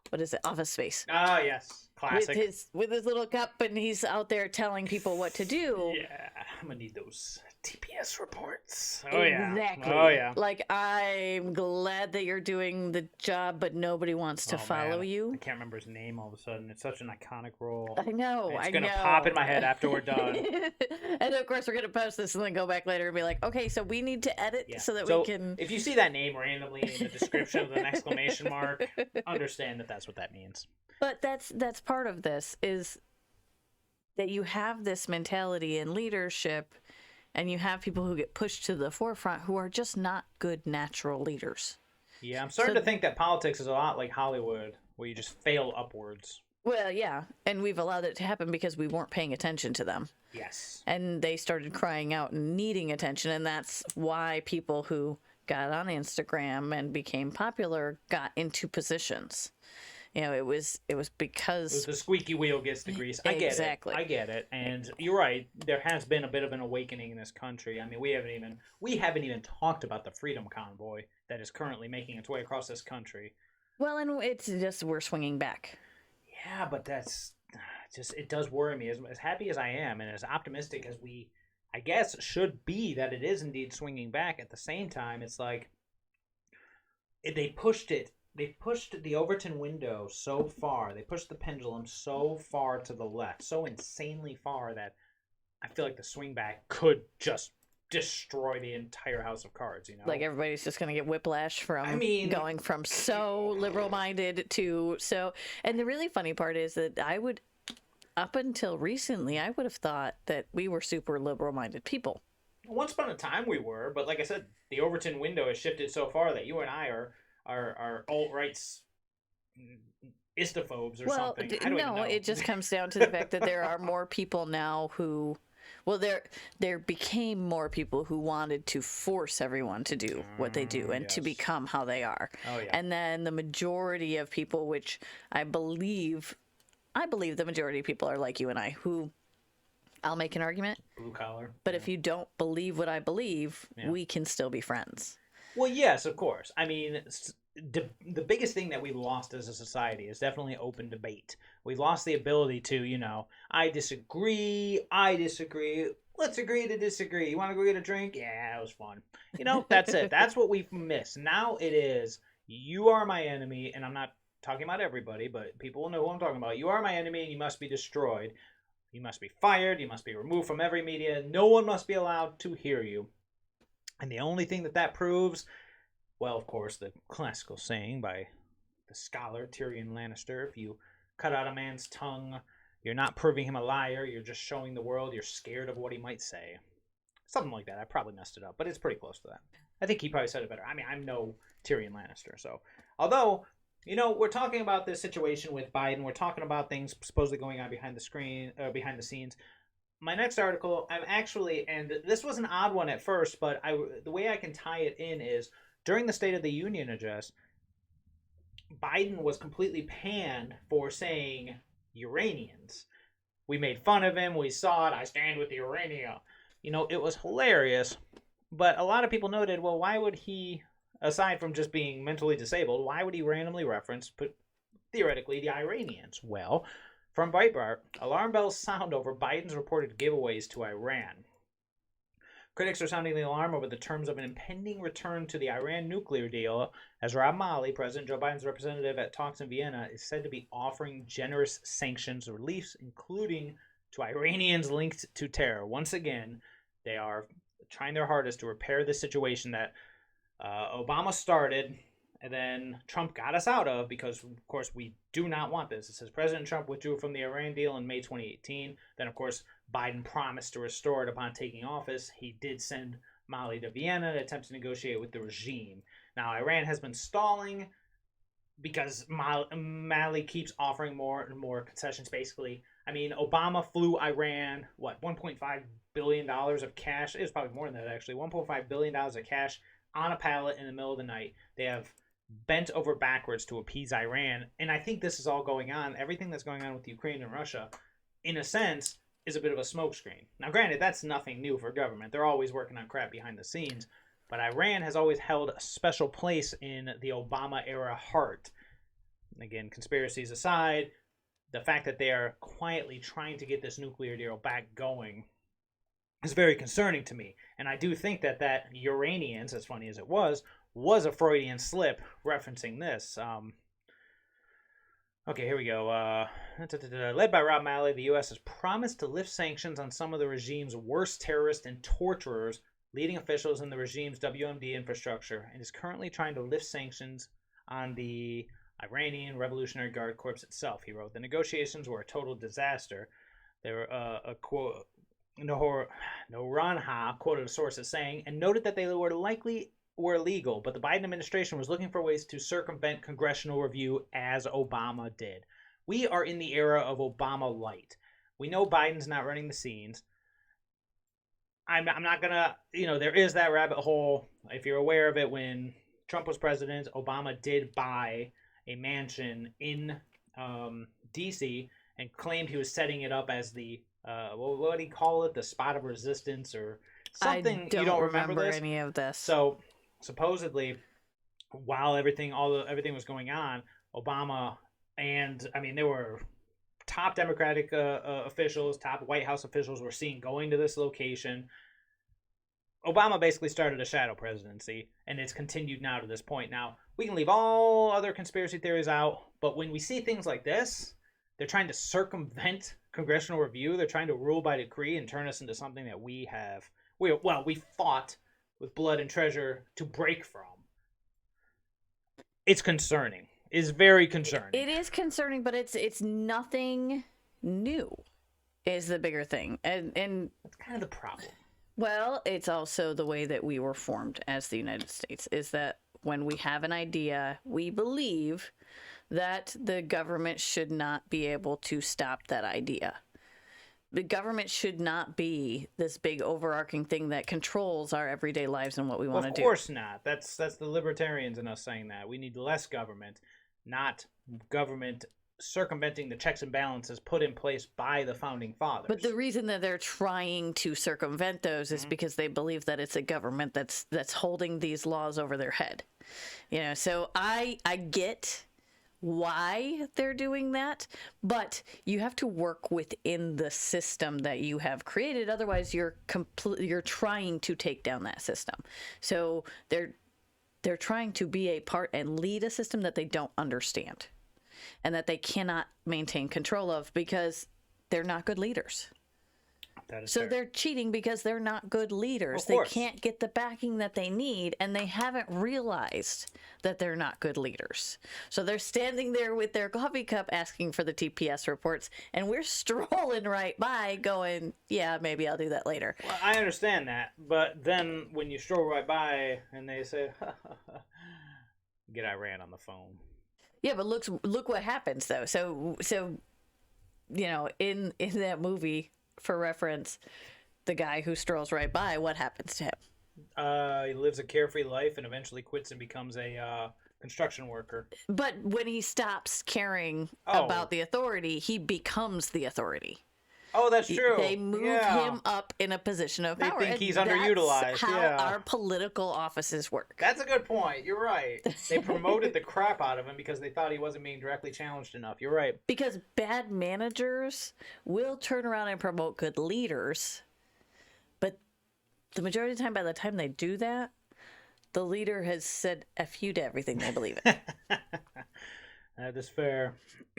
[SPEAKER 2] what is it? Office Space.
[SPEAKER 1] Oh, yes. Classic.
[SPEAKER 2] With his little cup, and he's out there telling people what to do.
[SPEAKER 1] Yeah, I'm going to need those TPS reports. Oh, yeah.
[SPEAKER 2] Exactly.
[SPEAKER 1] Oh, yeah.
[SPEAKER 2] I'm glad that you're doing the job, but nobody wants to follow you.
[SPEAKER 1] I can't remember his name all of a sudden. It's such an iconic role.
[SPEAKER 2] I know.
[SPEAKER 1] It's going to pop in my head after we're done.
[SPEAKER 2] And of course, we're going to post this and then go back later and be like, okay, so we need to edit so that we can.
[SPEAKER 1] If you see that name randomly in the description with an exclamation mark, understand that that's what that means.
[SPEAKER 2] But that's part of this, is that you have this mentality in leadership, and you have people who get pushed to the forefront who are just not good natural leaders.
[SPEAKER 1] Yeah, I'm starting
[SPEAKER 2] So,
[SPEAKER 1] to think that politics is a lot like Hollywood, where you just fail upwards.
[SPEAKER 2] well, yeah, and we've allowed it to happen because we weren't paying attention to them.
[SPEAKER 1] Yes.
[SPEAKER 2] And they started crying out and needing attention, and that's why people who got on Instagram and became popular got into positions. It was because
[SPEAKER 1] The squeaky wheel gets the grease. I get it.
[SPEAKER 2] exactly.
[SPEAKER 1] I get it. And you're right. There has been a bit of an awakening in this country. I mean, we haven't even talked about the freedom convoy that is currently making its way across this country.
[SPEAKER 2] Well, and it's just we're swinging back.
[SPEAKER 1] Yeah, but that's just, it does worry me. As happy as I am and as optimistic as we, I guess, should be that it is indeed swinging back, at the same time, it's like they pushed it. They pushed the Overton window so far. They pushed the pendulum so far to the left, so insanely far that I feel like the swing back could just destroy the entire house of cards.
[SPEAKER 2] Like everybody's just going to get whiplash from going from so liberal minded to so. And the really funny part is that up until recently, I would have thought that we were super liberal minded people.
[SPEAKER 1] Once upon a time we were, but like I said, the Overton window has shifted so far that you and I are alt-rights istophobes or something. I don't even know.
[SPEAKER 2] It just comes down to the fact that there are more people now who, well, there became more people who wanted to force everyone to do what they do and to become how they are.
[SPEAKER 1] Oh, yeah.
[SPEAKER 2] And then the majority of people, which I believe the majority of people are like you and I, who I'll make an argument.
[SPEAKER 1] Blue collar.
[SPEAKER 2] But if you don't believe what I believe, we can still be friends.
[SPEAKER 1] Well, yes, of course. I mean, the biggest thing that we've lost as a society is definitely open debate. We've lost the ability to, I disagree, let's agree to disagree. You want to go get a drink? Yeah, it was fun. That's it. That's what we've missed. Now it is, you are my enemy, and I'm not talking about everybody, but people will know who I'm talking about. You are my enemy, and you must be destroyed. You must be fired. You must be removed from every media. No one must be allowed to hear you. And the only thing that proves, well, of course, the classical saying by the scholar Tyrion Lannister, if you cut out a man's tongue, you're not proving him a liar, you're just showing the world you're scared of what he might say. Something like that. I probably messed it up, but it's pretty close to that. I think he probably said it better. I mean, I'm no Tyrion Lannister, so. Although, we're talking about this situation with Biden, we're talking about things supposedly going on behind the scenes. My next article, I'm actually, and this was an odd one at first, but the way I can tie it in is, during the State of the Union address, Biden was completely panned for saying Uranians. We made fun of him, we saw it, I stand with the Urania. It was hilarious, but a lot of people noted, well, why would he, aside from just being mentally disabled, why would he randomly reference, theoretically, the Iranians? Well, from Breitbart, alarm bells sound over Biden's reported giveaways to Iran. Critics are sounding the alarm over the terms of an impending return to the Iran nuclear deal, as Rob Malley, President Joe Biden's representative at talks in Vienna, is said to be offering generous sanctions reliefs, including to Iranians linked to terror. Once again, they are trying their hardest to repair the situation that Obama started, and then Trump got us out of, because, of course, we do not want this. It says President Trump withdrew from the Iran deal in May 2018. Then, of course, Biden promised to restore it upon taking office. He did send Malley to Vienna to attempt to negotiate with the regime. Now, Iran has been stalling because Malley keeps offering more and more concessions, basically. I mean, Obama flew Iran, $1.5 billion of cash? It was probably more than that, actually. $1.5 billion of cash on a pallet in the middle of the night. They have bent over backwards to appease Iran. And I think this is all going on. Everything that's going on with Ukraine and Russia, in a sense, is a bit of a smokescreen. Now, granted, that's nothing new for government. They're always working on crap behind the scenes. But Iran has always held a special place in the Obama-era heart. Again, conspiracies aside, the fact that they are quietly trying to get this nuclear deal back going is very concerning to me. And I do think that Uranians, as funny as it was a Freudian slip referencing this. Okay, here we go. Led by Rob Malley, the U.S. has promised to lift sanctions on some of the regime's worst terrorists and torturers, leading officials in the regime's WMD infrastructure, and is currently trying to lift sanctions on the Iranian Revolutionary Guard Corps itself, he wrote. The negotiations were a total disaster. They were a quote, Noranha quoted a source as saying, and noted that they were likely were legal, but the Biden administration was looking for ways to circumvent congressional review as Obama did. We are in the era of Obama light. We know Biden's not running the scenes. I'm not going to, there is that rabbit hole. If you're aware of it, when Trump was president, Obama did buy a mansion in D.C. and claimed he was setting it up as the, what do you call it? The spot of resistance or something.
[SPEAKER 2] You
[SPEAKER 1] don't remember this?
[SPEAKER 2] any of this.
[SPEAKER 1] So supposedly, while everything was going on, Obama and there were top Democratic officials, top White House officials were seen going to this location. Obama basically started a shadow presidency, and it's continued now to this point. Now, we can leave all other conspiracy theories out, but when we see things like this, they're trying to circumvent congressional review. They're trying to rule by decree and turn us into something that we fought with blood and treasure to break from. It's concerning. It's very concerning.
[SPEAKER 2] It is concerning, but it's nothing new is the bigger thing. And
[SPEAKER 1] that's kind of the problem.
[SPEAKER 2] Well, it's also the way that we were formed as the United States, is that when we have an idea, we believe that the government should not be able to stop that idea. The government should not be this big overarching thing that controls our everyday lives and what we want to do.
[SPEAKER 1] Of course not. That's the libertarians in us saying that. We need less government, not government circumventing the checks and balances put in place by the founding fathers.
[SPEAKER 2] But the reason that they're trying to circumvent those is because they believe that it's a government that's holding these laws over their head. So I get why they're doing that, but you have to work within the system that you have created. Otherwise, you're trying to take down that system. So they're trying to be a part and lead a system that they don't understand and that they cannot maintain control of because they're not good leaders.
[SPEAKER 1] That is
[SPEAKER 2] so
[SPEAKER 1] fair.
[SPEAKER 2] They're cheating because they're not good leaders. They can't get the backing that they need, and they haven't realized that they're not good leaders. So they're standing there with their coffee cup asking for the TPS reports, and we're strolling right by going, yeah, maybe I'll do that later.
[SPEAKER 1] Well, I understand that, but then when you stroll right by and they say, get Iran on the phone.
[SPEAKER 2] Yeah, but look what happens, though. So in that movie, for reference, the guy who strolls right by, what happens to him?
[SPEAKER 1] He lives a carefree life and eventually quits and becomes a construction worker.
[SPEAKER 2] But when he stops caring about the authority, he becomes the authority.
[SPEAKER 1] Oh, that's true.
[SPEAKER 2] They move him up in a position of power.
[SPEAKER 1] They think he's underutilized.
[SPEAKER 2] That's how our political offices work.
[SPEAKER 1] That's a good point. You're right. They promoted the crap out of him because they thought he wasn't being directly challenged enough. You're right.
[SPEAKER 2] Because bad managers will turn around and promote good leaders, but the majority of the time, by the time they do that, the leader has said F you to everything they believe in.
[SPEAKER 1] That's fair.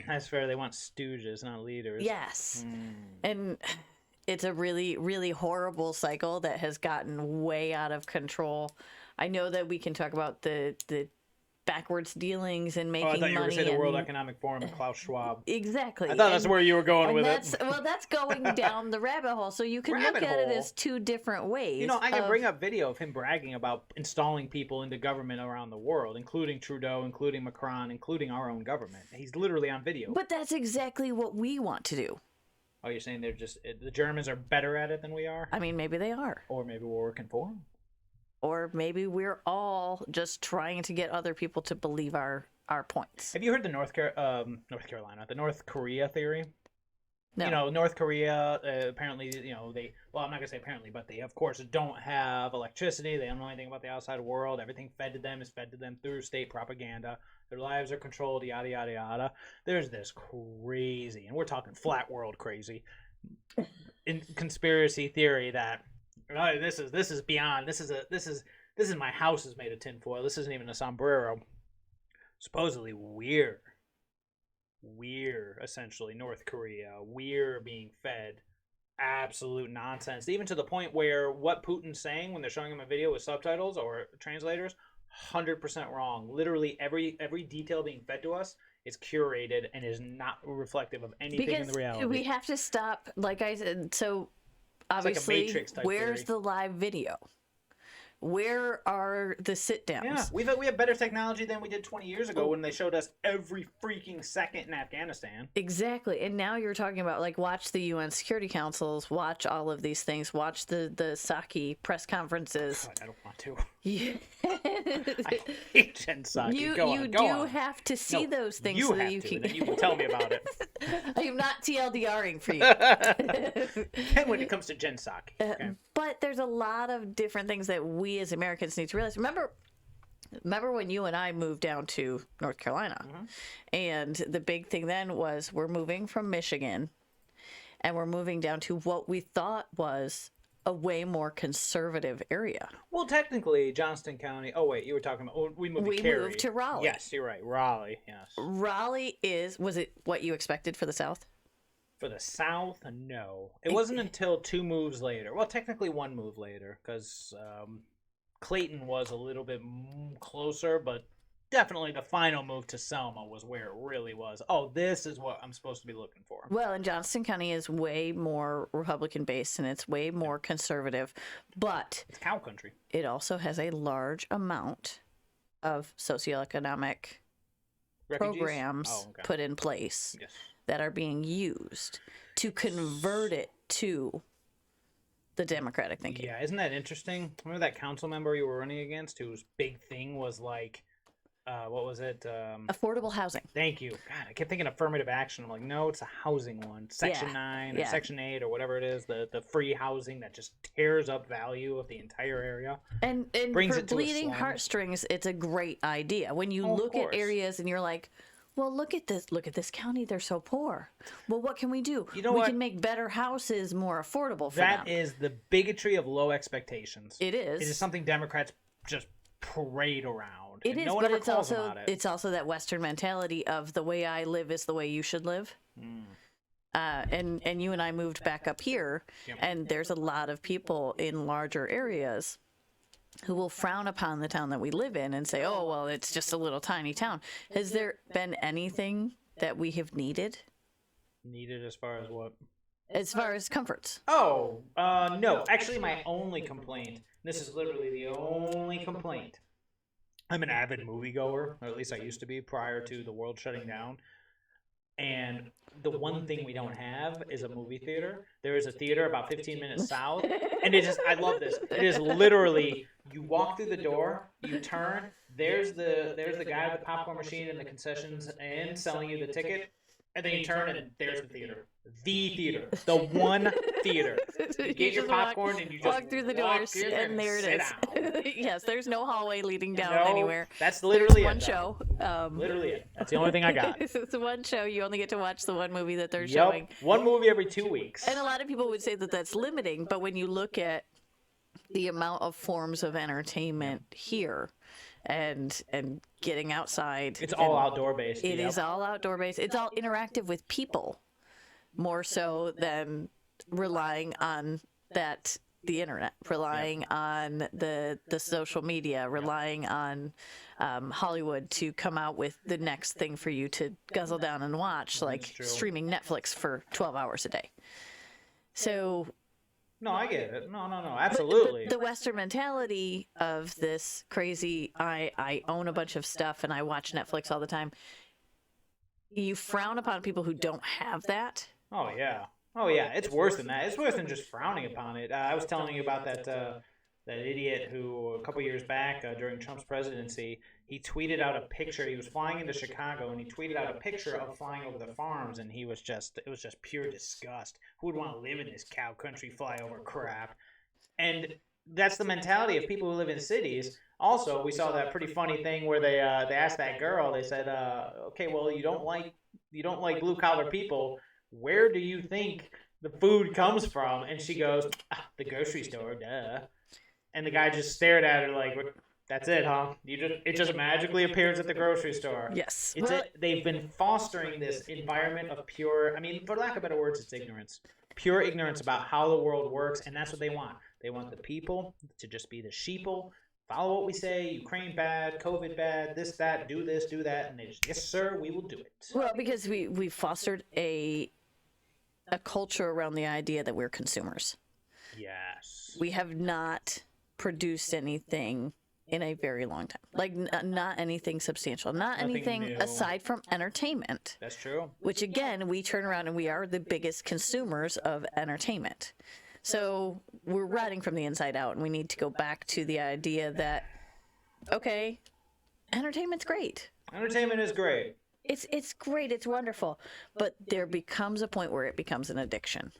[SPEAKER 1] That's fair. They want stooges, not leaders.
[SPEAKER 2] Yes. And it's a really, really horrible cycle that has gotten way out of control. I know that we can talk about the backwards dealings and making money.
[SPEAKER 1] I thought you were going to say the World Economic Forum and Klaus Schwab.
[SPEAKER 2] Exactly.
[SPEAKER 1] I thought that's where you were going with it.
[SPEAKER 2] Well, that's going down the rabbit hole. So you can look at it as two different ways.
[SPEAKER 1] I can bring up video of him bragging about installing people into government around the world, including Trudeau, including Macron, including our own government. He's literally on video.
[SPEAKER 2] But that's exactly what we want to do.
[SPEAKER 1] Oh, you're saying the Germans are better at it than we are?
[SPEAKER 2] I mean, maybe they are.
[SPEAKER 1] Or maybe we're working for them.
[SPEAKER 2] Or maybe we're all just trying to get other people to believe our points.
[SPEAKER 1] Have you heard the North Korea theory?
[SPEAKER 2] No.
[SPEAKER 1] North Korea, apparently, I'm not going to say apparently, but they, of course, don't have electricity. They don't know anything about the outside world. Everything fed to them is fed to them through state propaganda. Their lives are controlled, yada, yada, yada. There's this crazy, and we're talking flat world crazy, in conspiracy theory that this is beyond. This is my house is made of tinfoil. This isn't even a sombrero. Supposedly we're essentially North Korea. We're being fed absolute nonsense, even to the point where what Putin's saying when they're showing him a video with subtitles or translators, 100% wrong. Literally every detail being fed to us is curated and is not reflective of anything in the reality.
[SPEAKER 2] We have to stop, like I said. So obviously,
[SPEAKER 1] like a Matrix type
[SPEAKER 2] where's
[SPEAKER 1] theory.
[SPEAKER 2] the live video? Where are the sit downs?
[SPEAKER 1] Yeah, we have better technology than we did 20 years ago when they showed us every freaking second in Afghanistan.
[SPEAKER 2] Exactly. And now you're talking about, like, watch the UN Security Councils, watch all of these things, watch the Psaki press conferences.
[SPEAKER 1] God, I don't want to.
[SPEAKER 2] Yeah.
[SPEAKER 1] I hate Jen Psaki.
[SPEAKER 2] You
[SPEAKER 1] Go
[SPEAKER 2] do
[SPEAKER 1] on.
[SPEAKER 2] have to see those things
[SPEAKER 1] You
[SPEAKER 2] so
[SPEAKER 1] have
[SPEAKER 2] that you
[SPEAKER 1] to,
[SPEAKER 2] can.
[SPEAKER 1] and then you can tell me about it.
[SPEAKER 2] I am not TLDRing for you.
[SPEAKER 1] And when it comes to Jen Psaki. Okay.
[SPEAKER 2] But there's a lot of different things that we as Americans need to realize. Remember when you and I moved down to North Carolina?
[SPEAKER 1] Mm-hmm.
[SPEAKER 2] And the big thing then was we're moving from Michigan and we're moving down to what we thought was a way more conservative area.
[SPEAKER 1] Well, technically, Johnston County. Oh, wait, you were talking about. Oh, we moved to Cary.
[SPEAKER 2] Moved to Raleigh.
[SPEAKER 1] Yes, you're right. Raleigh, yes.
[SPEAKER 2] Raleigh was it what you expected for the South?
[SPEAKER 1] For the South, no. It wasn't until 2 moves later. Well, technically 1 move later, because Clayton was a little bit closer, but definitely the final move to Selma was where it really was. Oh, this is what I'm supposed to be looking for.
[SPEAKER 2] Well, and Johnston County is way more Republican based and it's way more conservative, but
[SPEAKER 1] It's cow country.
[SPEAKER 2] it also has a large amount of socioeconomic
[SPEAKER 1] Refugees?
[SPEAKER 2] programs
[SPEAKER 1] Oh, okay.
[SPEAKER 2] put in place
[SPEAKER 1] Yes.
[SPEAKER 2] that are being used to convert it to the Democratic thinking.
[SPEAKER 1] Yeah, isn't that interesting? Remember that council member you were running against whose big thing was like, what was it?
[SPEAKER 2] Affordable housing.
[SPEAKER 1] Thank you. God, I kept thinking affirmative action. I'm like, no, it's a housing one. Section 9 or
[SPEAKER 2] yeah.
[SPEAKER 1] Section 8 or whatever it is, the free housing that just tears up value of the entire area.
[SPEAKER 2] And
[SPEAKER 1] Brings
[SPEAKER 2] for
[SPEAKER 1] it to a
[SPEAKER 2] bleeding
[SPEAKER 1] slum.
[SPEAKER 2] heartstrings, it's a great idea. When you
[SPEAKER 1] Oh, of
[SPEAKER 2] look at
[SPEAKER 1] course.
[SPEAKER 2] areas and you're like, well, look at this county, they're so poor. Well, what can we do?
[SPEAKER 1] You know
[SPEAKER 2] we
[SPEAKER 1] what?
[SPEAKER 2] can make better houses more affordable for
[SPEAKER 1] That
[SPEAKER 2] them.
[SPEAKER 1] is the bigotry of low expectations.
[SPEAKER 2] It is.
[SPEAKER 1] It is something Democrats just parade around.
[SPEAKER 2] It
[SPEAKER 1] and
[SPEAKER 2] is,
[SPEAKER 1] no one
[SPEAKER 2] but
[SPEAKER 1] ever
[SPEAKER 2] it's
[SPEAKER 1] calls them
[SPEAKER 2] also
[SPEAKER 1] on it.
[SPEAKER 2] it's also that Western mentality of the way I live is the way you should live. And you and I moved back up here,
[SPEAKER 1] Yep.
[SPEAKER 2] and there's a lot of people in larger areas who will frown upon the town that we live in and say, "Oh, well, it's just a little tiny town." Has there been anything that we have needed
[SPEAKER 1] Needed as far as what?
[SPEAKER 2] as far as comforts?
[SPEAKER 1] Oh, no. Actually, my only complaint, this is literally the only complaint. I'm an avid moviegoer, or at least I used to be prior to the world shutting down. And the one thing we don't have is a movie theater. There is a theater about 15 minutes south, and it is, I love this. It is literally, you walk through the door, you turn, there's the guy with the popcorn machine and the concessions and selling you the ticket, and then you turn and there's the theater. The theater. The one theater. You get your
[SPEAKER 2] just walk-
[SPEAKER 1] popcorn and you just
[SPEAKER 2] walk through the doors,
[SPEAKER 1] in there
[SPEAKER 2] and there it
[SPEAKER 1] sit
[SPEAKER 2] is.
[SPEAKER 1] down.
[SPEAKER 2] Yes, there's no hallway leading down
[SPEAKER 1] No,
[SPEAKER 2] anywhere.
[SPEAKER 1] That's
[SPEAKER 2] There's
[SPEAKER 1] literally
[SPEAKER 2] one
[SPEAKER 1] it,
[SPEAKER 2] show.
[SPEAKER 1] Literally it. That's the only thing I got.
[SPEAKER 2] It's one show. You only get to watch the one movie that they're
[SPEAKER 1] Yep.
[SPEAKER 2] showing.
[SPEAKER 1] One movie every 2 weeks.
[SPEAKER 2] And a lot of people would say that that's limiting, but when you look at the amount of forms of entertainment here and getting outside,
[SPEAKER 1] It's all outdoor based.
[SPEAKER 2] It is all outdoor based. It's all interactive with people more so than relying on the internet, relying on the social media, relying on Hollywood to come out with the next thing for you to guzzle down and watch, like
[SPEAKER 1] true.
[SPEAKER 2] streaming Netflix for 12 hours a day. So
[SPEAKER 1] No, I get it. No, absolutely.
[SPEAKER 2] the Western mentality of this crazy, I own a bunch of stuff and I watch Netflix all the time. You frown upon people who don't have that.
[SPEAKER 1] Oh yeah. It's worse than that. It's worse than just frowning upon it. I was telling you about that idiot who a couple years back during Trump's presidency, he tweeted out a picture. He was flying into Chicago and he tweeted out a picture of flying over the farms, and it was just pure disgust. Who would want to live in this cow country flyover crap? And that's the mentality of people who live in cities. Also, we saw that pretty funny thing where they asked that girl. They said, "Okay, well, you don't like blue collar people. Where do you think the food comes from?" And she goes, "The grocery store, duh." And the guy just stared at her like, "That's it, huh? It just magically appears at the grocery store."
[SPEAKER 2] Yes.
[SPEAKER 1] They've been fostering this environment of pure, I mean, for lack of better words, it's ignorance. Pure ignorance about how the world works, and that's what they want. They want the people to just be the sheeple, follow what we say, Ukraine bad, COVID bad, this, that, do this, do that, and they just, yes, sir, we will do it.
[SPEAKER 2] Well, because we fostered a culture around the idea that we're consumers.
[SPEAKER 1] Yes.
[SPEAKER 2] We have not produced anything in a very long time. Like, not anything substantial, not
[SPEAKER 1] Nothing
[SPEAKER 2] anything
[SPEAKER 1] new.
[SPEAKER 2] aside from entertainment.
[SPEAKER 1] That's true.
[SPEAKER 2] Which, again, we turn around and we are the biggest consumers of entertainment. So we're rotting from the inside out, and we need to go back to the idea that, okay, entertainment's great.
[SPEAKER 1] Entertainment is great.
[SPEAKER 2] It's great. It's wonderful. But there becomes a point where it becomes an addiction.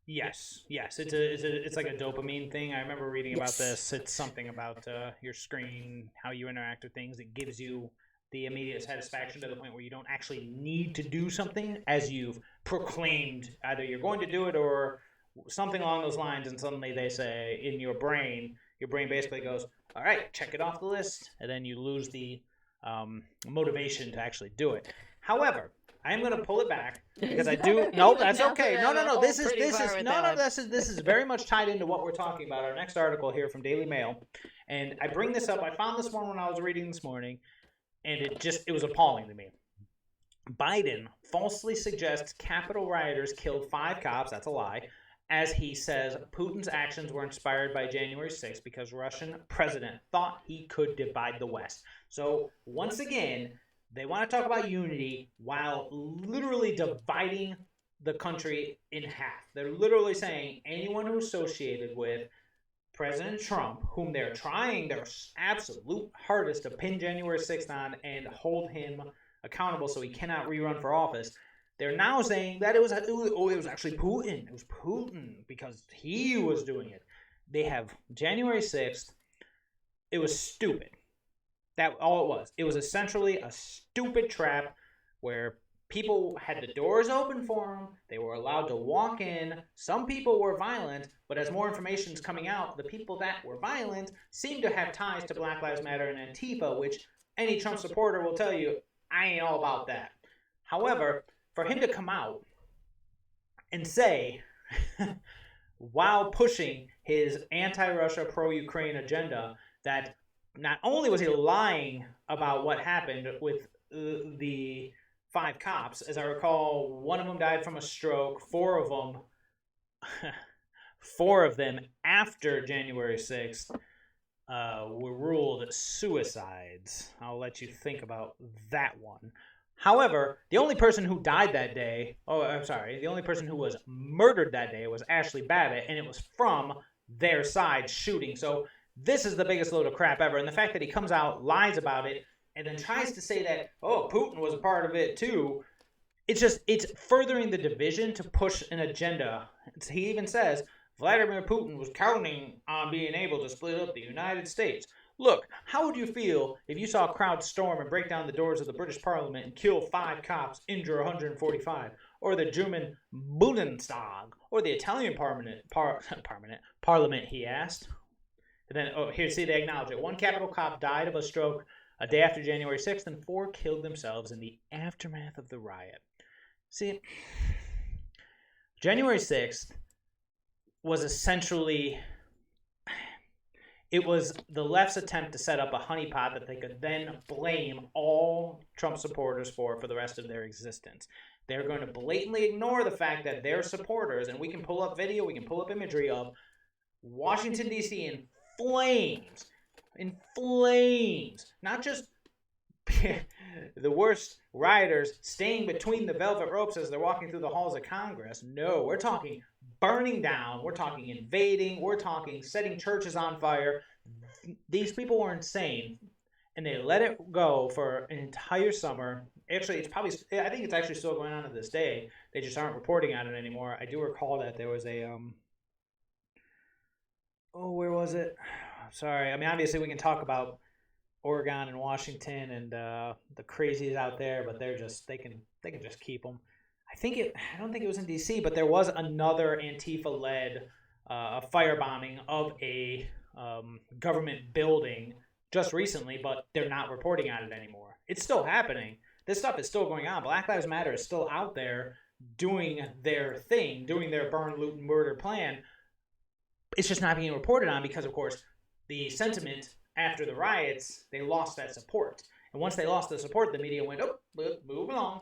[SPEAKER 1] Yes. It's like a dopamine thing. I remember reading about
[SPEAKER 2] Yes.
[SPEAKER 1] this. It's something about your screen, how you interact with things. It gives you the immediate satisfaction to the point where you don't actually need to do something as you've proclaimed either you're going to do it or something along those lines, and suddenly they say in your brain basically goes, all right, check it off the list, and then you lose the motivation to actually do it. However, I'm going to pull it back because I do. No, that's okay. No. This is very much tied into what we're talking about. Our next article here from Daily Mail, and I bring this up. I found this one when I was reading this morning, and it was appalling to me. Biden falsely suggests Capitol rioters killed 5 cops. That's a lie. As he says, Putin's actions were inspired by January 6th because Russian president thought he could divide the West. So once again, they want to talk about unity while literally dividing the country in half. They're literally saying anyone who's associated with President Trump, whom they're trying their absolute hardest to pin January 6th on and hold him accountable so he cannot rerun for office, they're now saying that it was actually Putin. It was Putin because he was doing it. They have January 6th. It was stupid. That all it was. It was essentially a stupid trap where people had the doors open for them. They were allowed to walk in. Some people were violent, but as more information is coming out, the people that were violent seem to have ties to Black Lives Matter and Antifa, which any Trump supporter will tell you, I ain't all about that. However, for him to come out and say, while pushing his anti-Russia, pro-Ukraine agenda, that not only was he lying about what happened with the 5 cops, as I recall, one of them died from a stroke, 4 of them after January 6th were ruled suicides. I'll let you think about that one. However, the only person who died that day, the only person who was murdered that day was Ashley Babbitt, and it was from their side shooting. So this is the biggest load of crap ever. And the fact that he comes out, lies about it, and then tries to say that, Putin was a part of it too, it's furthering the division to push an agenda. He even says, Vladimir Putin was counting on being able to split up the United States. Look, how would you feel if you saw a crowd storm and break down the doors of the British Parliament and kill 5 cops, injure 145, or the German Bundestag, or the Italian Parliament, he asked. And then, they acknowledge it. 1 Capitol cop died of a stroke a day after January 6th, and 4 killed themselves in the aftermath of the riot. See, January 6th was essentially... It was the left's attempt to set up a honeypot that they could then blame all Trump supporters for the rest of their existence. They're going to blatantly ignore the fact that their supporters, and we can pull up video, we can pull up imagery of Washington, D.C. in flames. Not just the worst rioters staying between the velvet ropes as they're walking through the halls of Congress. No, we're talking burning down, we're talking invading, we're talking setting churches on fire. These people were insane, and they let it go for an entire summer. Actually, I think it's actually still going on to this day. They just aren't reporting on it anymore. I do recall that there was a, where was it? Sorry. I mean, obviously we can talk about Oregon and Washington and the crazies out there, but they can just keep them. I don't think it was in D.C., but there was another Antifa-led firebombing of a government building just recently, but they're not reporting on it anymore. It's still happening. This stuff is still going on. Black Lives Matter is still out there doing their thing, doing their burn, loot, and murder plan. It's just not being reported on because, of course, the sentiment after the riots, they lost that support. And once they lost the support, the media went, move along.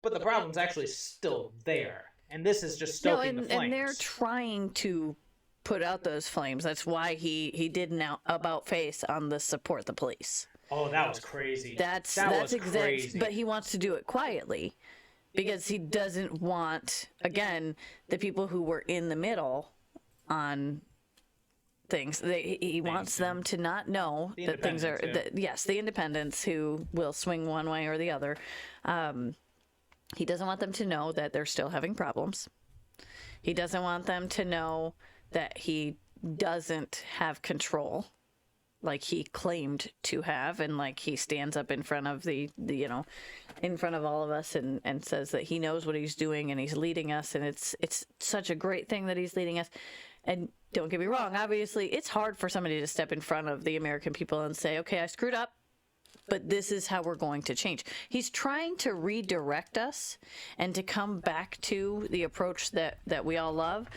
[SPEAKER 1] But the problem's actually still there. And this is just stoking the flames.
[SPEAKER 2] And they're trying to put out those flames. That's why he did an about face on the support the police.
[SPEAKER 1] Oh, that was crazy.
[SPEAKER 2] That's
[SPEAKER 1] was
[SPEAKER 2] exact.
[SPEAKER 1] crazy.
[SPEAKER 2] But he wants to do it quietly because he doesn't want, again, the people who were in the middle on things. He wants them to not know that things are. Yes, the independents who will swing one way or the other. He doesn't want them to know that they're still having problems. He doesn't want them to know that he doesn't have control like he claimed to have, and like he stands up in front of the in front of all of us and says that he knows what he's doing and he's leading us, and it's such a great thing that he's leading us. And don't get me wrong, obviously it's hard for somebody to step in front of the American people and say, okay, I screwed up, but this is how we're going to change. He's trying to redirect us and to come back to the approach that we all love,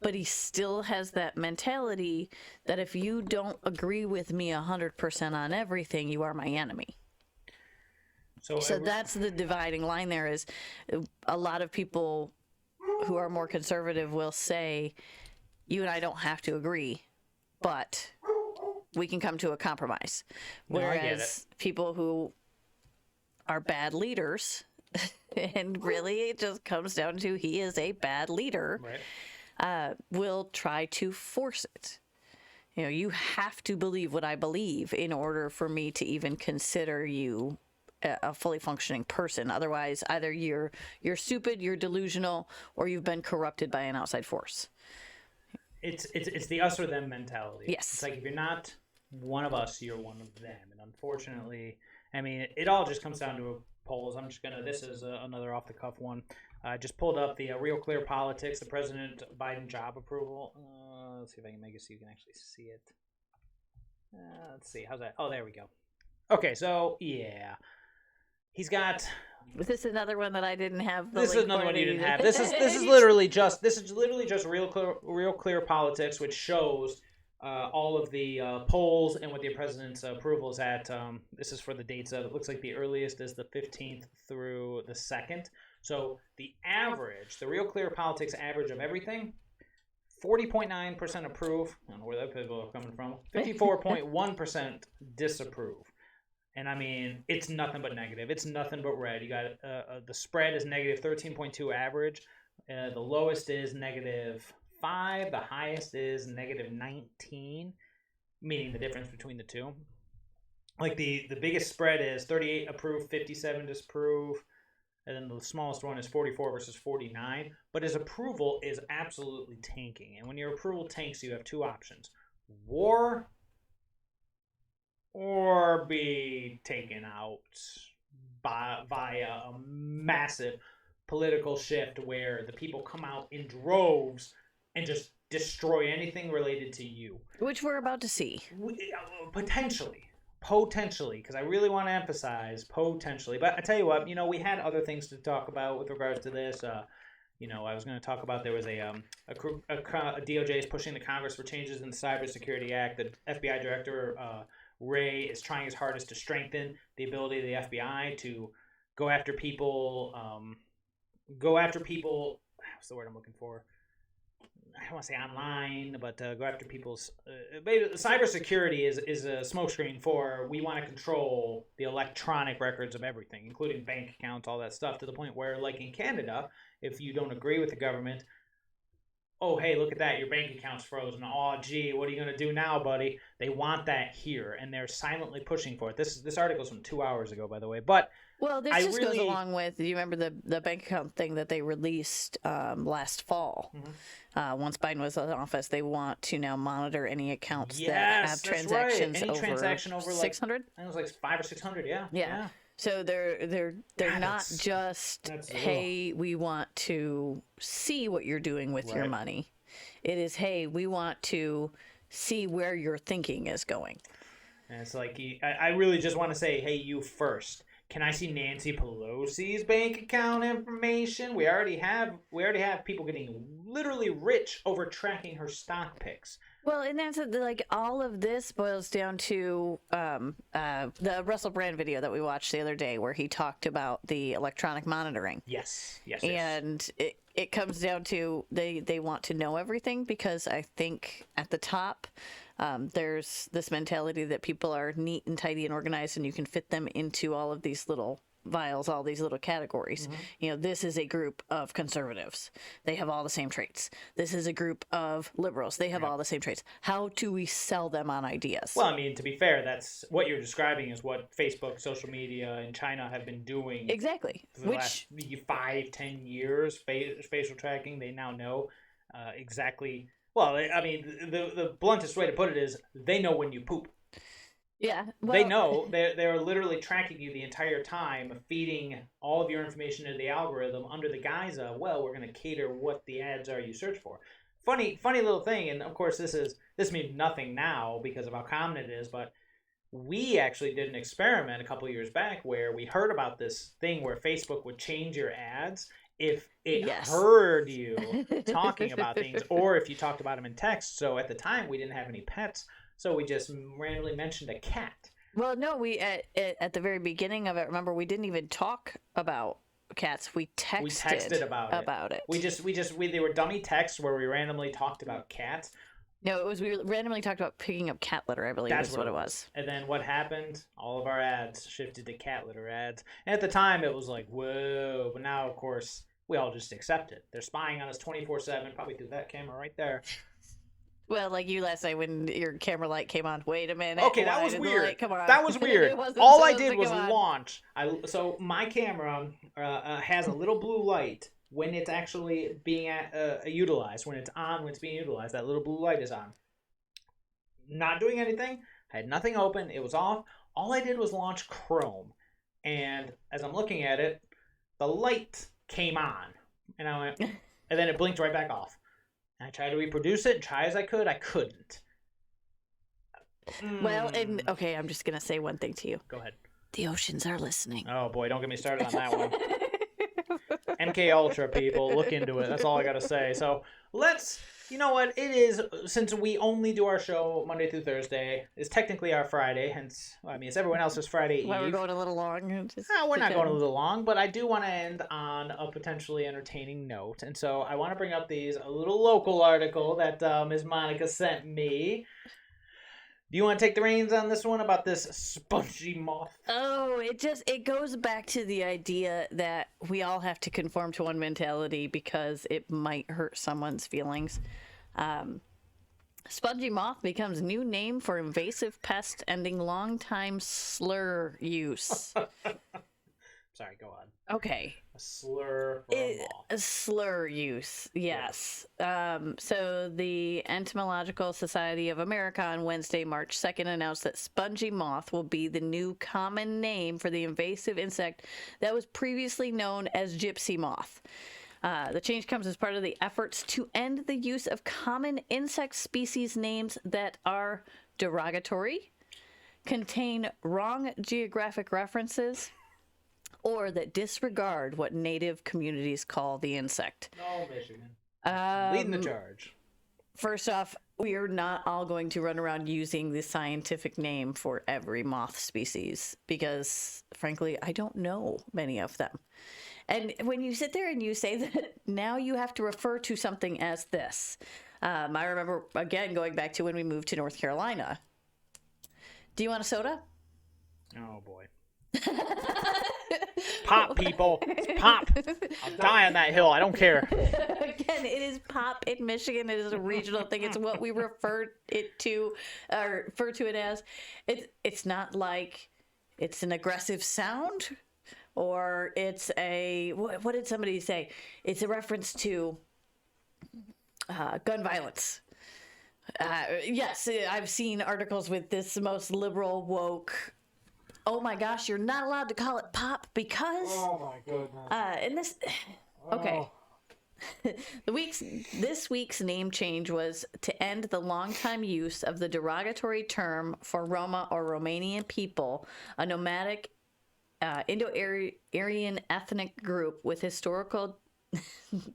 [SPEAKER 2] but he still has that mentality that if you don't agree with me 100% on everything, you are my enemy. So that's the dividing line there. Is a lot of people who are more conservative will say, you and I don't have to agree, but we can come to a compromise. Whereas people who are bad leaders, and really it just comes down to he is a bad leader, right, will try to force it. You know, you have to believe what I believe in order for me to even consider you a fully functioning person. Otherwise, either you're stupid, you're delusional, or you've been corrupted by an outside force.
[SPEAKER 1] It's the us or them mentality.
[SPEAKER 2] Yes.
[SPEAKER 1] It's like if you're not one of us, you're one of them. And unfortunately, I mean, it all just comes down to polls. I'm just gonna. This is another off the cuff one. I just pulled up the Real Clear Politics, the President Biden job approval. Let's see if I can make it so you can actually see it. Let's see. How's that? Oh, there we go. Okay, so yeah, he's got.
[SPEAKER 2] Was this another one that I didn't have?
[SPEAKER 1] This is another one you didn't have. This is literally just Real Clear Politics, which shows all of the polls and what the president's approval is at. This is for the dates of. It looks like the earliest is the 15th through the 2nd. So the average, the Real Clear Politics average of everything, 40.9% approve. I don't know where that people are coming from. 54.1% disapprove. And I mean, it's nothing but negative. It's nothing but red. You got the spread is negative 13.2 average. The lowest is negative 5. The highest is negative 19, meaning the difference between the two. Like the biggest spread is 38 approve, 57 disapprove. And then the smallest one is 44 versus 49. But his approval is absolutely tanking. And when your approval tanks, you have two options. War or be taken out via a massive political shift where the people come out in droves and just destroy anything related to you.
[SPEAKER 2] Which we're about to see.
[SPEAKER 1] Potentially, because I really want to emphasize potentially. But I tell you what, we had other things to talk about with regards to this. I was going to talk about there was a DOJ is pushing the Congress for changes in the Cybersecurity Act. The FBI director, Ray, is trying his hardest to strengthen the ability of the FBI to go after people. What's the word I'm looking for? I don't want to say online, but go after people's. Cybersecurity is a smokescreen for we want to control the electronic records of everything, including bank accounts, all that stuff, to the point where, like in Canada, if you don't agree with the government, oh, hey, look at that, your bank account's frozen. Oh, gee, what are you going to do now, buddy? They want that here, and they're silently pushing for it. This article's from 2 hours ago, by the way. But
[SPEAKER 2] well, this goes along with, you remember the bank account thing that they released last fall? Mm-hmm. Once Biden was in office, they want to now monitor any accounts that have transactions,
[SPEAKER 1] right. Any transaction over
[SPEAKER 2] 600?
[SPEAKER 1] I think it was like 500 or 600, yeah.
[SPEAKER 2] So they're not just, hey, we want to see what you're doing with your money. It is, hey, we want to see where your thinking is going.
[SPEAKER 1] And it's like, I really just want to say, hey, you first. can I see Nancy Pelosi's bank account information? We already have people getting literally rich over tracking her stock picks.
[SPEAKER 2] Well, and that's like all of this boils down to the Russell Brand video that we watched the other day, where he talked about the electronic monitoring.
[SPEAKER 1] Yes.
[SPEAKER 2] And it comes down to they want to know everything, because I think at the top there's this mentality that people are neat and tidy and organized, and you can fit them into all of these little vials, all these little categories. This is a group of conservatives. They have all the same traits. This is a group of liberals. They have all the same traits. How do we sell them on ideas?
[SPEAKER 1] Well, I mean, to be fair, that's what you're describing is what Facebook, social media, and China have been doing.
[SPEAKER 2] Exactly.
[SPEAKER 1] For the last 5-10 years, facial tracking. They now know exactly. Well, I mean, the bluntest way to put it is they know when you poop.
[SPEAKER 2] Yeah, well,
[SPEAKER 1] they know they're literally tracking you the entire time, feeding all of your information into the algorithm under the guise of, well, we're going to cater what the ads are you search for. Funny little thing, and of course this means nothing now because of how common it is, but we actually did an experiment a couple years back where we heard about this thing where Facebook would change your ads if it heard you talking about things, or if you talked about them in text. So at the time we didn't have any pets. So we just randomly mentioned a cat. Well,
[SPEAKER 2] no, we at the very beginning of it, remember, we didn't even talk about cats. We texted about it.
[SPEAKER 1] They were dummy texts where we randomly talked about cats.
[SPEAKER 2] No, we randomly talked about picking up cat litter, I believe. That's what it was.
[SPEAKER 1] And then what happened? All of our ads shifted to cat litter ads. And at the time it was like, whoa. But now, of course, we all just accept it. They're spying on us 24/7, probably through that camera right there.
[SPEAKER 2] Well, like you last night when your camera light came on. Wait a minute.
[SPEAKER 1] Okay, that was weird. Come on. That was weird. All I did was launch. So my camera has a little blue light when it's actually being utilized. When it's on, when it's being utilized, that little blue light is on. Not doing anything. I had nothing open. It was off. All I did was launch Chrome. And as I'm looking at it, the light came on. And I went, and then it blinked right back off. I tried to reproduce it and try as I could. I couldn't.
[SPEAKER 2] Well, and okay, I'm just going to say one thing to you.
[SPEAKER 1] Go ahead.
[SPEAKER 2] The oceans are listening.
[SPEAKER 1] Oh, boy, don't get me started on that one. MK Ultra, people, look into it. That's all I got to say. So let's, you know what, it is, since we only do our show Monday through Thursday, it's technically our Friday, hence, I mean, it's everyone else's Friday Eve.
[SPEAKER 2] Well, we're going a little long.
[SPEAKER 1] We're not going a little long, but I do want to end on a potentially entertaining note. And so I want to bring up a little local article that Ms. Monica sent me. Do you want to take the reins on this one about this spongy moth?
[SPEAKER 2] Oh, it goes back to the idea that we all have to conform to one mentality because it might hurt someone's feelings. Spongy moth becomes new name for invasive pest ending long-time slur use.
[SPEAKER 1] Sorry, go on.
[SPEAKER 2] Okay.
[SPEAKER 1] A slur for a moth.
[SPEAKER 2] A slur use, yes. So the Entomological Society of America on Wednesday, March 2nd, announced that spongy moth will be the new common name for the invasive insect that was previously known as gypsy moth. The change comes as part of the efforts to end the use of common insect species names that are derogatory, contain wrong geographic references, or that disregard what native communities call the insect.
[SPEAKER 1] No, Michigan. Leading the charge.
[SPEAKER 2] First off, we are not all going to run around using the scientific name for every moth species because, frankly, I don't know many of them. And when you sit there and you say that now you have to refer to something as this. I remember, again, going back to when we moved to North Carolina. Do you want a soda?
[SPEAKER 1] Oh, boy. Pop, people. It's pop. I'll die on that hill. I don't care.
[SPEAKER 2] Again, it is pop in Michigan. It is a regional thing. It's what we refer to it as. It's not like it's an aggressive sound or it's a, what did somebody say? It's a reference to gun violence. Yes, I've seen articles with this most liberal woke. Oh my gosh, you're not allowed to call it pop because.
[SPEAKER 1] Oh my goodness.
[SPEAKER 2] And this. Okay. This week's name change was to end the longtime use of the derogatory term for Roma or Romanian people, a nomadic Indo-Aryan ethnic group with historical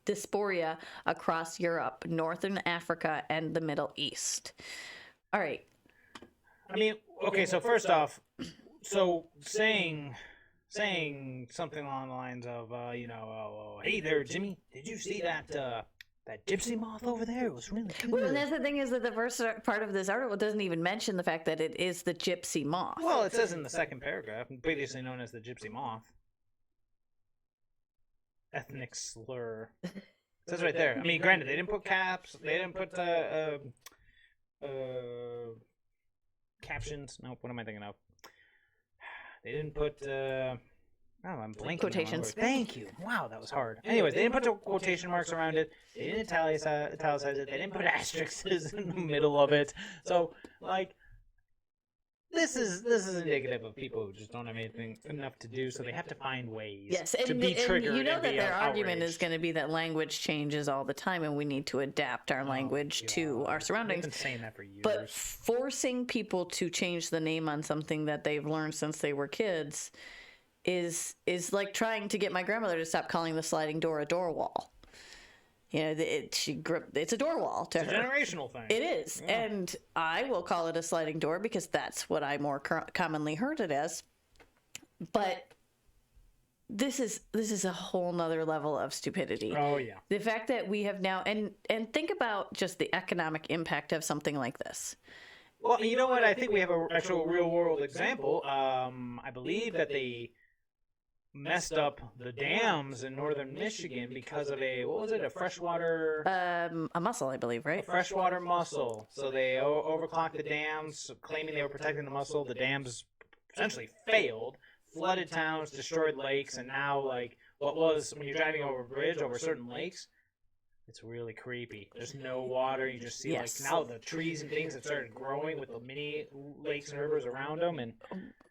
[SPEAKER 2] diaspora across Europe, Northern Africa, and the Middle East. All right.
[SPEAKER 1] I mean, okay, so first off, so saying something along the lines of, hey there, Jimmy, did you see that that gypsy moth over there? It was really cute.
[SPEAKER 2] Well, and that's the thing is that the first part of this article doesn't even mention the fact that it is the gypsy moth.
[SPEAKER 1] Well, it says in the second paragraph, previously known as the gypsy moth. Ethnic slur. It says right there. I mean, granted, they didn't put caps. They didn't put captions. Nope. What am I thinking of? They didn't put. I'm blanking.
[SPEAKER 2] Quotations.
[SPEAKER 1] Thank you. Wow, that was hard. Anyways, they didn't put the quotation marks around it. They didn't italicize it. They didn't put asterisks in the middle of it. So, like, this is indicative of people who just don't have anything enough to do, so they have to find ways to be triggered.
[SPEAKER 2] And you know
[SPEAKER 1] and
[SPEAKER 2] that
[SPEAKER 1] be
[SPEAKER 2] their argument
[SPEAKER 1] outraged.
[SPEAKER 2] is going to be that language changes all the time, and we need to adapt our language to our surroundings.
[SPEAKER 1] They've been saying that for years.
[SPEAKER 2] But forcing people to change the name on something that they've learned since they were kids is like trying to get my grandmother to stop calling the sliding door a door wall. You know, it's a door wall to her.
[SPEAKER 1] It's a generational thing.
[SPEAKER 2] It is. Yeah. And I will call it a sliding door because that's what I more commonly heard it as. But this is a whole nother level of stupidity.
[SPEAKER 1] Oh, yeah.
[SPEAKER 2] The fact that we have now, and think about just the economic impact of something like this.
[SPEAKER 1] Well, you know what? I think we have an actual real-world example. I believe that they messed up the dams in northern Michigan because of a freshwater...
[SPEAKER 2] a mussel, I believe, right?
[SPEAKER 1] A freshwater mussel. So they overclocked the dams, claiming they were protecting the mussel. The dams essentially failed, flooded towns, destroyed lakes, and now, like, what was, when you're driving over a bridge over certain lakes, it's really creepy. There's no water. You just see, like, now the trees and things have started growing with the mini lakes and rivers around them, and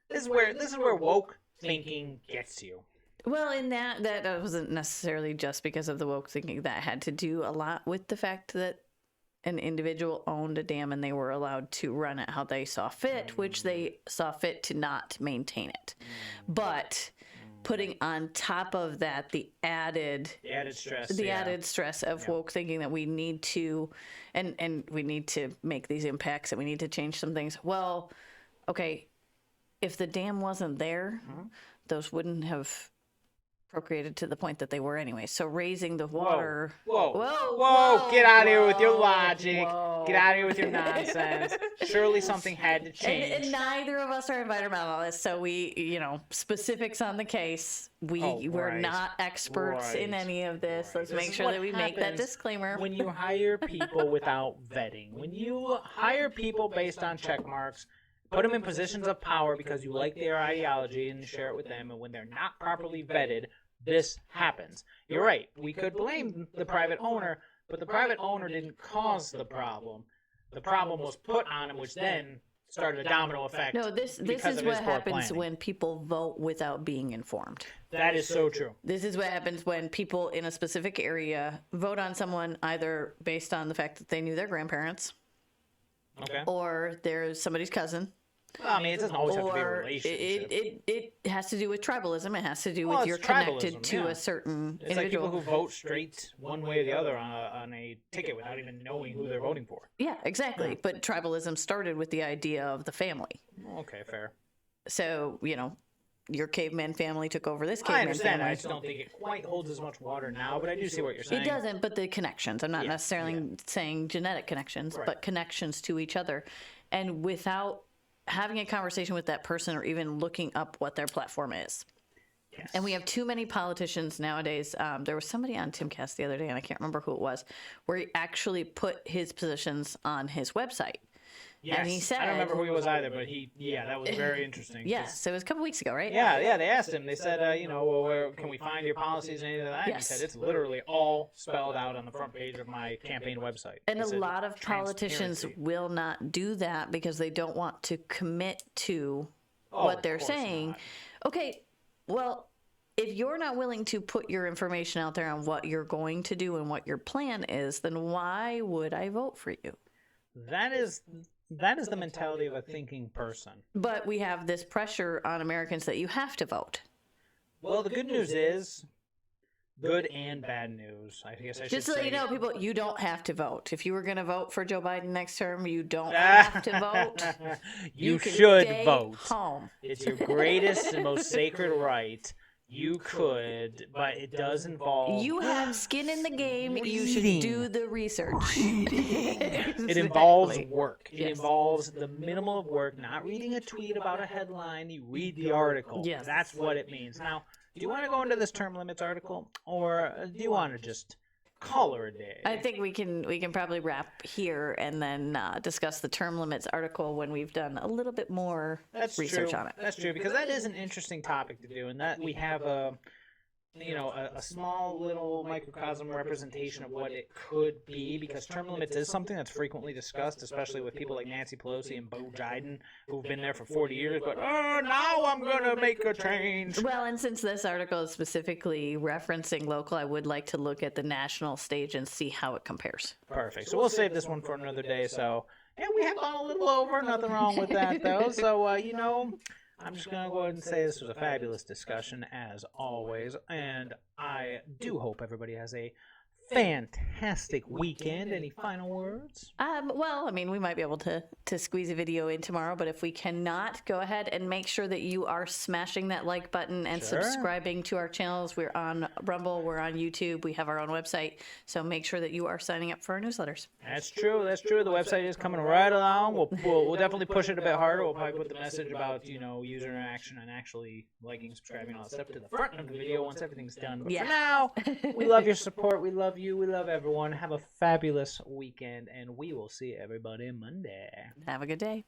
[SPEAKER 1] this is where woke thinking gets you.
[SPEAKER 2] Well, in that wasn't necessarily just because of the woke thinking. That had to do a lot with the fact that an individual owned a dam and they were allowed to run it how they saw fit, which they saw fit to not maintain it. But putting on top of that the added stress of woke thinking that we need to and we need to make these impacts and we need to change some things. Well, okay, if the dam wasn't there, those wouldn't have procreated to the point that they were anyway. So raising the water.
[SPEAKER 1] Whoa! Get out of here with your logic. Get out of here with your nonsense. Surely something had to change.
[SPEAKER 2] And neither of us are environmentalists, so we, specifics on the case. We're not experts in any of this. Let's make sure that we make that disclaimer.
[SPEAKER 1] When you hire people without vetting, when you hire people based on check marks, put them in positions of power because you like their ideology and share it with them, and when they're not properly vetted, this happens. You're right. We could blame the private owner, but the private owner didn't cause the problem. The problem was put on him, which then started a domino effect.
[SPEAKER 2] No, this is what happens when people vote without being informed.
[SPEAKER 1] That is so true.
[SPEAKER 2] This is what happens when people in a specific area vote on someone either based on the fact that they knew their grandparents, or they're somebody's cousin.
[SPEAKER 1] Well, I mean, it doesn't always have to be a relationship.
[SPEAKER 2] It has to do with tribalism. It has to do with you're connected to a certain
[SPEAKER 1] It's
[SPEAKER 2] individual.
[SPEAKER 1] like people who vote straight one way or the other on a ticket without even knowing who they're voting for.
[SPEAKER 2] Yeah, exactly. Yeah. But tribalism started with the idea of the family.
[SPEAKER 1] Okay, fair.
[SPEAKER 2] So, your caveman family took over this caveman family.
[SPEAKER 1] I understand. I just don't think it quite holds as much water now, but I do see what you're saying.
[SPEAKER 2] It doesn't, but the connections. I'm not necessarily saying genetic connections, but connections to each other. And without having a conversation with that person or even looking up what their platform is. Yes. And we have too many politicians nowadays. There was somebody on Timcast the other day, and I can't remember who it was, where he actually put his positions on his website.
[SPEAKER 1] Yes.
[SPEAKER 2] And he said,
[SPEAKER 1] I don't remember who he was either, but that was very interesting.
[SPEAKER 2] Yes, so it was a couple weeks ago, right?
[SPEAKER 1] Yeah, they asked him. They said, where can we find your policies and anything like that?
[SPEAKER 2] Yes.
[SPEAKER 1] He said, it's literally all spelled out on the front page of my campaign website.
[SPEAKER 2] And a lot of politicians will not do that because they don't want to commit to what they're saying.
[SPEAKER 1] Not.
[SPEAKER 2] Okay, well, if you're not willing to put your information out there on what you're going to do and what your plan is, then why would I vote for you?
[SPEAKER 1] That is that is the mentality of a thinking person.
[SPEAKER 2] But we have this pressure on Americans that you have to vote.
[SPEAKER 1] Well, the good news is, good and bad news, I guess I should say.
[SPEAKER 2] Just to let you know, people, you don't have to vote. If you were going to vote for Joe Biden next term, you don't have to vote.
[SPEAKER 1] You
[SPEAKER 2] can
[SPEAKER 1] should
[SPEAKER 2] stay
[SPEAKER 1] vote.
[SPEAKER 2] Home.
[SPEAKER 1] It's your greatest and most sacred right. You could, but it does involve...
[SPEAKER 2] You have skin in the game.
[SPEAKER 1] Reading.
[SPEAKER 2] You should do the research.
[SPEAKER 1] It involves work. It involves the minimum of work, not reading a tweet about a headline. You read the article.
[SPEAKER 2] Yes.
[SPEAKER 1] That's what it means. Now, do you want to go into this term limits article, or do you want to just call her a day?
[SPEAKER 2] I think we can probably wrap here and then discuss the term limits article when we've done a little bit more research on it.
[SPEAKER 1] That's true, because that is an interesting topic to do, and that we have a small little microcosm representation of what it could be, because term limits is something that's frequently discussed, especially with people like Nancy Pelosi and Bo Biden, who've been there for 40 years, but now I'm going to make a change.
[SPEAKER 2] Well, and since this article is specifically referencing local, I would like to look at the national stage and see how it compares.
[SPEAKER 1] Perfect. So we'll save this one for another day. So, yeah, we have gone a little over. Nothing wrong with that, though. So, I'm just going to go ahead and say this was a fabulous discussion, as always, and I do hope everybody has a fantastic weekend. Any final words?
[SPEAKER 2] Well, I mean, we might be able to squeeze a video in tomorrow, but if we cannot, go ahead and make sure that you are smashing that like button and subscribing to our channels. We're on Rumble, we're on YouTube, we have our own website, so make sure that you are signing up for our newsletters.
[SPEAKER 1] That's true. That's true. The website is coming right along. We'll definitely push it a bit harder. We'll probably put the message about user interaction and actually liking, subscribing, all that stuff to the front of the video once everything's done. But for now, we love your support. We love you. We love everyone. Have a fabulous weekend, and we will see everybody Monday.
[SPEAKER 2] Have a good day.